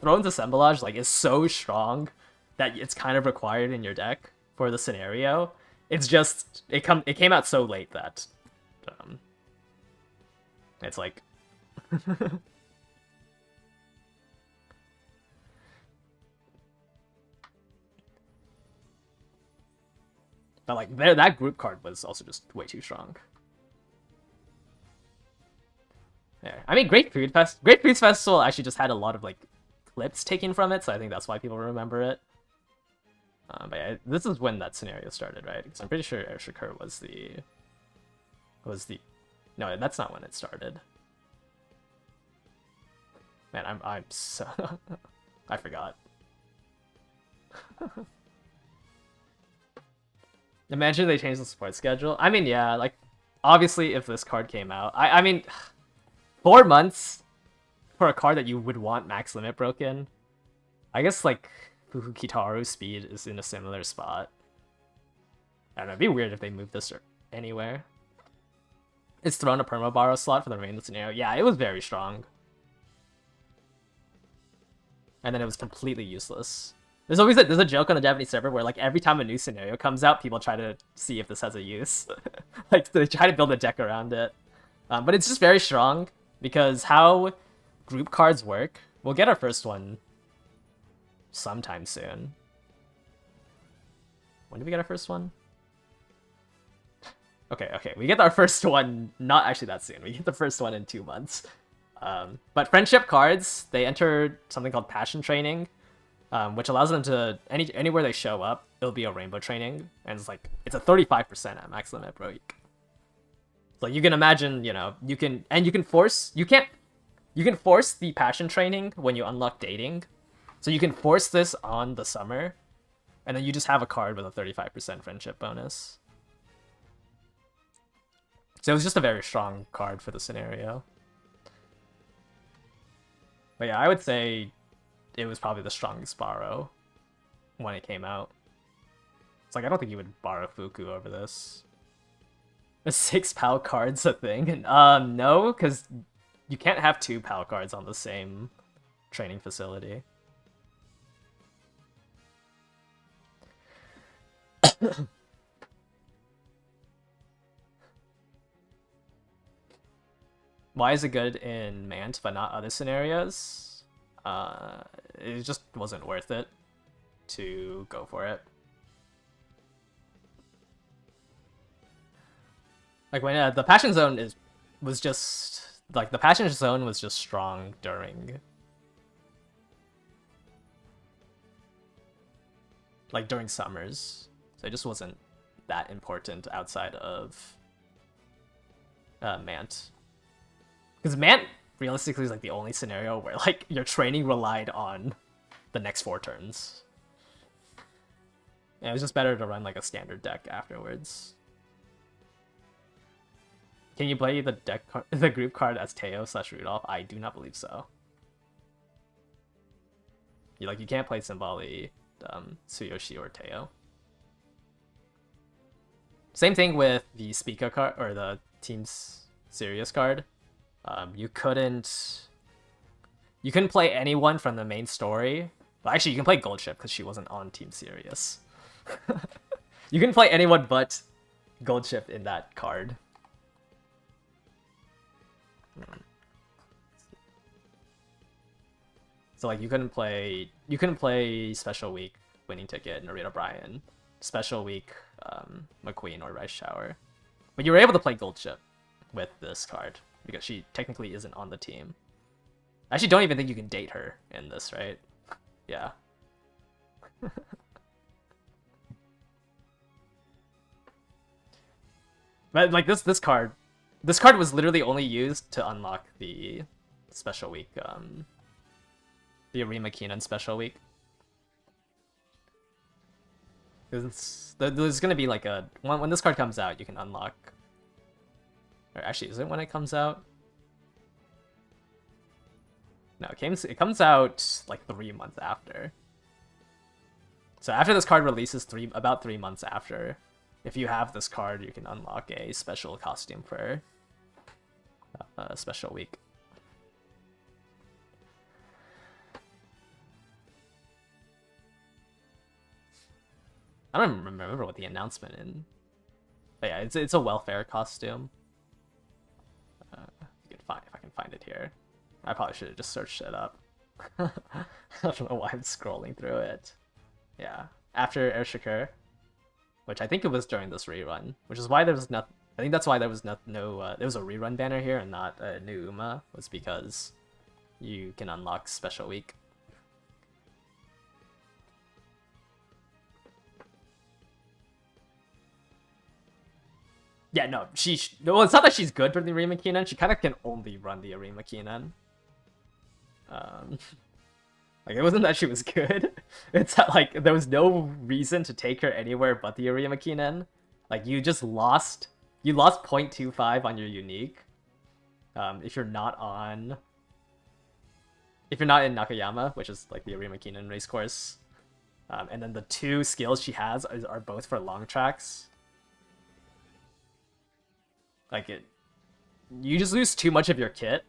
assemblage like is so strong that it's kind of required in your deck for the scenario. It's just it came out so late that it's like but like that group card was also just way too strong. Yeah. I mean, Great Foods Festival actually just had a lot of like clips taken from it, so I think that's why people remember it. But yeah, this is when that scenario started, right? Because I'm pretty sure Airshiker was the no, that's not when it started. Man, I'm so I forgot. Imagine they changed the support schedule. I mean, yeah, like obviously if this card came out, I mean. 4 months for a card that you would want max limit broken. I guess like Fukukitaru speed is in a similar spot. I don't know, it'd be weird if they moved this anywhere. It's thrown a perma borrow slot for the rainbow scenario. Yeah, it was very strong. And then it was completely useless. There's a joke on the Japanese server where like every time a new scenario comes out, people try to see if this has a use. Like they try to build a deck around it. But it's just very strong. Because how group cards work, we'll get our first one sometime soon. When did we get our first one? Okay, we get our first one not actually that soon. We get the first one in 2 months. But friendship cards, they enter something called Passion Training, which allows them to, anywhere they show up, it'll be a rainbow training. And it's a 35% at max limit per week. Like you can imagine, you can force the passion training when you unlock dating. So you can force this on the summer, and then you just have a card with a 35% friendship bonus. So it was just a very strong card for the scenario. But yeah, I would say it was probably the strongest borrow when it came out. It's like I don't think you would borrow Fuku over this. A 6 PAL card's a thing? No, because you can't have 2 PAL cards on the same training facility. Why is it good in Mant but not other scenarios? It just wasn't worth it to go for it. Like when the Passion Zone was just strong during summers, so it just wasn't that important outside of Mant. Because Mant realistically is like the only scenario where like your training relied on the next 4 turns. And it was just better to run like a standard deck afterwards. Can you play the group card as Teo/Rudolph? I do not believe so. You can't play Symboli Tsuyoshi or Teo. Same thing with the Spica card or the Team's Serious card. You couldn't play anyone from the main story. Well, actually, you can play Gold Ship because she wasn't on Team Serious. You can play anyone but Gold Ship in that card. So like you couldn't play Special Week Winning Ticket Narita Bryan, Special Week McQueen or Rice Shower, but you were able to play Gold Ship with this card because she technically isn't on the team. I actually don't even think you can date her in this, right? Yeah. But like this card was literally only used to unlock the Special Week, the Arima Keenan Special Week. There's gonna be like a when this card comes out, you can unlock. Or actually, is it when it comes out? No, it comes out like 3 months after. So after this card releases, about 3 months after, if you have this card, you can unlock a special costume for a Special Week. I don't even remember what the announcement in. But yeah, it's a welfare costume. If I can find it here. I probably should have just searched it up. I don't know why I'm scrolling through it. Yeah, after Air Shakur, which I think it was during this rerun, which is why there was not. I think that's why there was there was a rerun banner here and not a new Uma, was because you can unlock Special Week. Yeah, no, well, it's not that she's good for the Arima Keenan. She kind of can only run the Arima Keenan. Like, it wasn't that she was good. It's that, like, there was no reason to take her anywhere but the Arima Keenan. Like, you just lost. You lost 0.25 on your unique. If you're not in Nakayama, which is like the Arima Keenan race course, and then the 2 skills she has are both for long tracks. Like you just lose too much of your kit.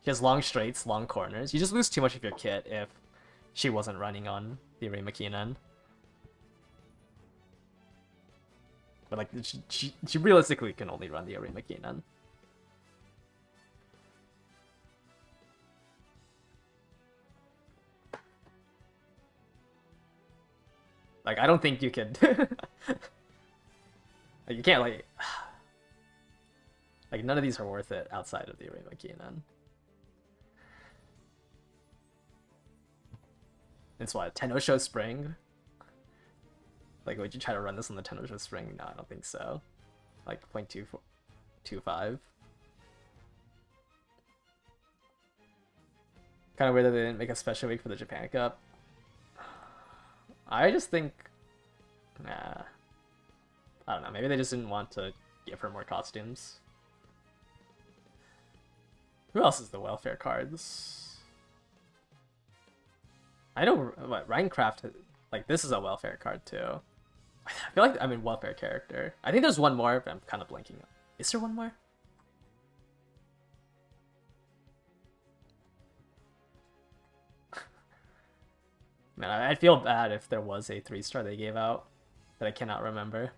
She has long straights, long corners. You just lose too much of your kit if she wasn't running on the Arima Keenan. But like she realistically can only run the Arima Keenan. Like, I don't think you could. Like, you can't like none of these are worth it outside of the Arima Keenan. It's what, Tenosho Spring? Like, would you try to run this on the Tenosho Spring? No, I don't think so. Like 0.25. Kind of weird that they didn't make a Special Week for the Japan Cup. I just think, nah. I don't know, maybe they just didn't want to give her more costumes. Who else is the welfare cards? I know what Minecraft, like, this is a welfare card too. I feel like I'm in welfare character. I think there's one more, but I'm kind of blanking. Is there one more? Man, I'd feel bad if there was a 3-star they gave out that I cannot remember.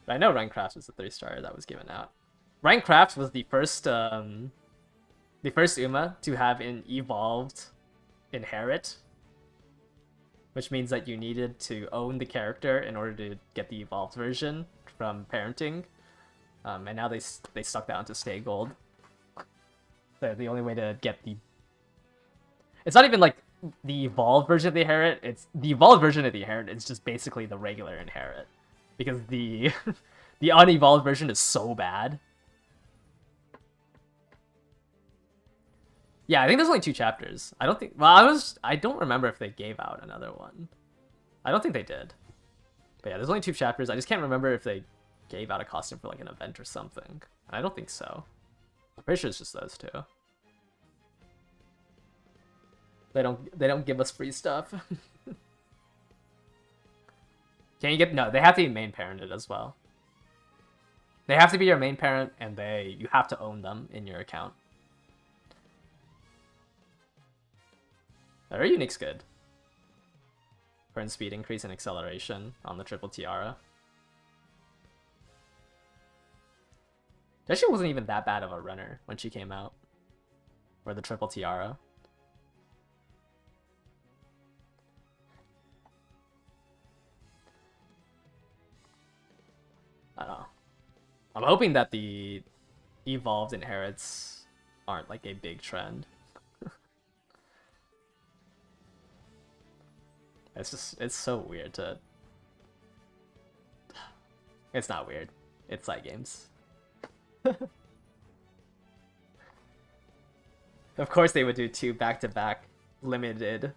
But I know Minecraft was the 3-star that was given out. Minecraft was the first Uma to have an evolved inherit, which means that you needed to own the character in order to get the evolved version from parenting. And now they stuck that onto Stay Gold. So the only way to get the... It's not even like the evolved version of the inherit. It's the evolved version of the inherit. It's just basically the regular inherit, because the the unevolved version is so bad. Yeah, I think there's only 2 chapters. I don't think. Well, I don't remember if they gave out another one. I don't think they did. But yeah, there's only 2 chapters. I just can't remember if they gave out a costume for like an event or something. I don't think so. I'm pretty sure it's just those two. They don't give us free stuff. Can you get no? They have to be main parented as well. They have to be your main parent, and you have to own them in your account. Their unique's good. Burn speed increase and acceleration on the triple tiara. She actually wasn't even that bad of a runner when she came out. Or the triple tiara. I don't know. I'm hoping that the evolved inherits aren't like a big trend. It's so weird to... It's not weird. It's side games. Of course they would do 2 back-to-back limited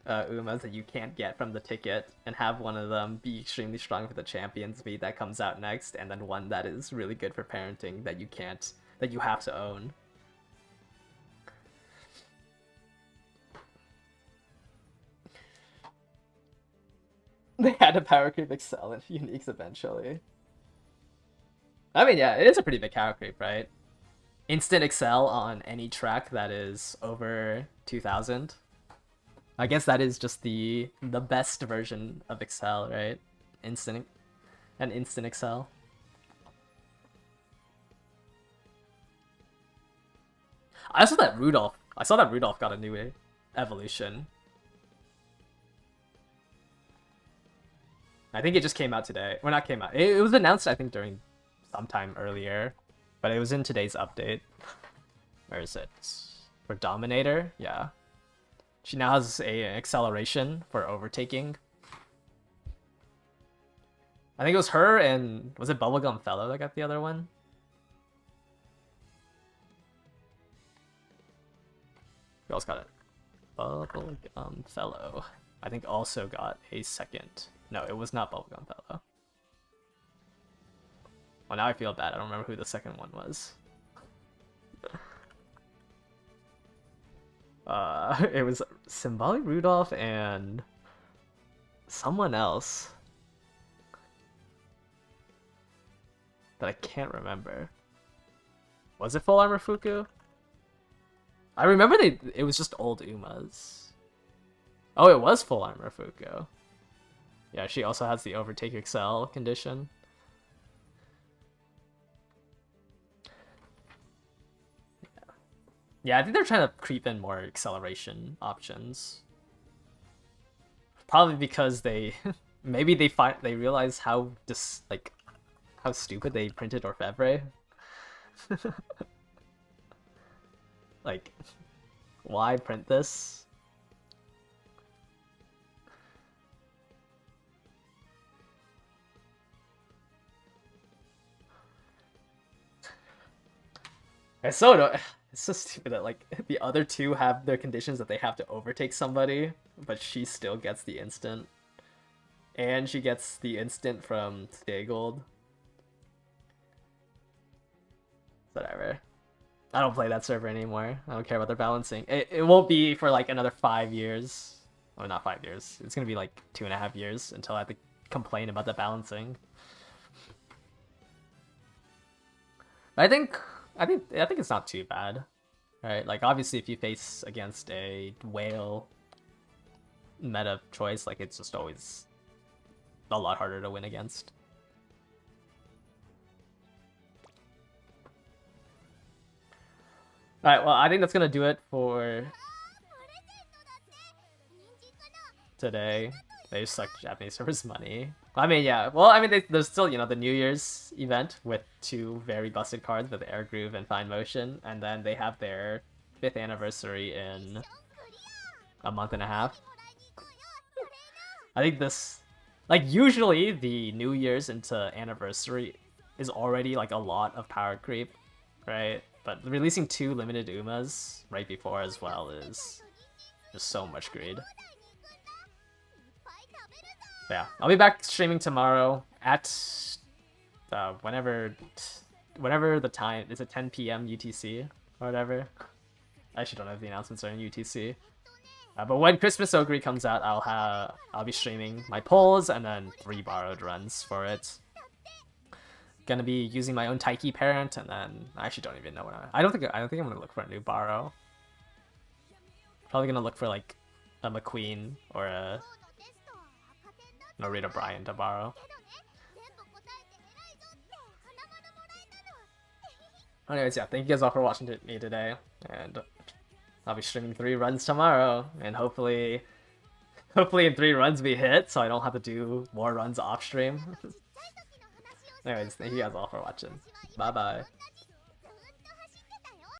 Umas that you can't get from the ticket, and have one of them be extremely strong for the Champions V that comes out next, and then one that is really good for parenting that you have to own. They had to power creep Excel and uniques eventually. I mean, yeah, it is a pretty big power creep, right? Instant Excel on any track that is over 2000. I guess that is just the best version of Excel, right? Instant Excel. I saw that Rudolph got a new evolution. I think it just came out today. Well, not came out. It was announced, I think, during sometime earlier, but it was in today's update. Where is it? For Dominator? Yeah. She now has an acceleration for overtaking. I think it was her and... Was it Bubblegum Fellow that got the other one? Who else got it? Bubblegum Fellow. I think also got a second. No, it was not Bubblegum Fellow. Well, now I feel bad. I don't remember who the second one was. It was Symbolic Rudolph and someone else that I can't remember. Was it Full Armor Fuku? I remember it was just old Umas. Oh, it was Full Armor Fuku. Yeah, she also has the Overtake Excel condition. Yeah, I think they're trying to creep in more acceleration options. Probably because they maybe they realize how how stupid they printed Orfevre. Like, why print this? It's so stupid that like the other two have their conditions that they have to overtake somebody, but she still gets the instant. And she gets the instant from Stay Gold. Whatever. I don't play that server anymore. I don't care about their balancing. It won't be for like another 5 years. Well, not 5 years. It's gonna be like 2.5 years until I have to complain about the balancing. I think it's not too bad, right? Like obviously, if you face against a whale meta choice, like it's just always a lot harder to win against. All right, well, I think that's gonna do it for today. They suck Japanese servers' money. I mean, yeah. Well, I mean, there's still, you know, the New Year's event with 2 very busted cards with Air Groove and Fine Motion, and then they have their 5th anniversary in a month and a half. I think this, like, usually the New Year's into anniversary is already like a lot of power creep, right? But releasing 2 limited Umas right before as well is just so much greed. But yeah, I'll be back streaming tomorrow at whenever whatever the time is, it 10 p.m. UTC or whatever. I actually don't know if the announcements are in UTC. But when Christmas Ogre comes out, I'll be streaming my polls and then 3 borrowed runs for it. Gonna be using my own Taiki parent, and then I actually don't even know what I don't think I'm gonna look for a new borrow. Probably gonna look for like a McQueen or a Norita Bryan to borrow. Anyways, yeah, thank you guys all for watching me today, and I'll be streaming 3 runs tomorrow, and hopefully in 3 runs we hit, so I don't have to do more runs off stream. Anyways, thank you guys all for watching. Bye bye.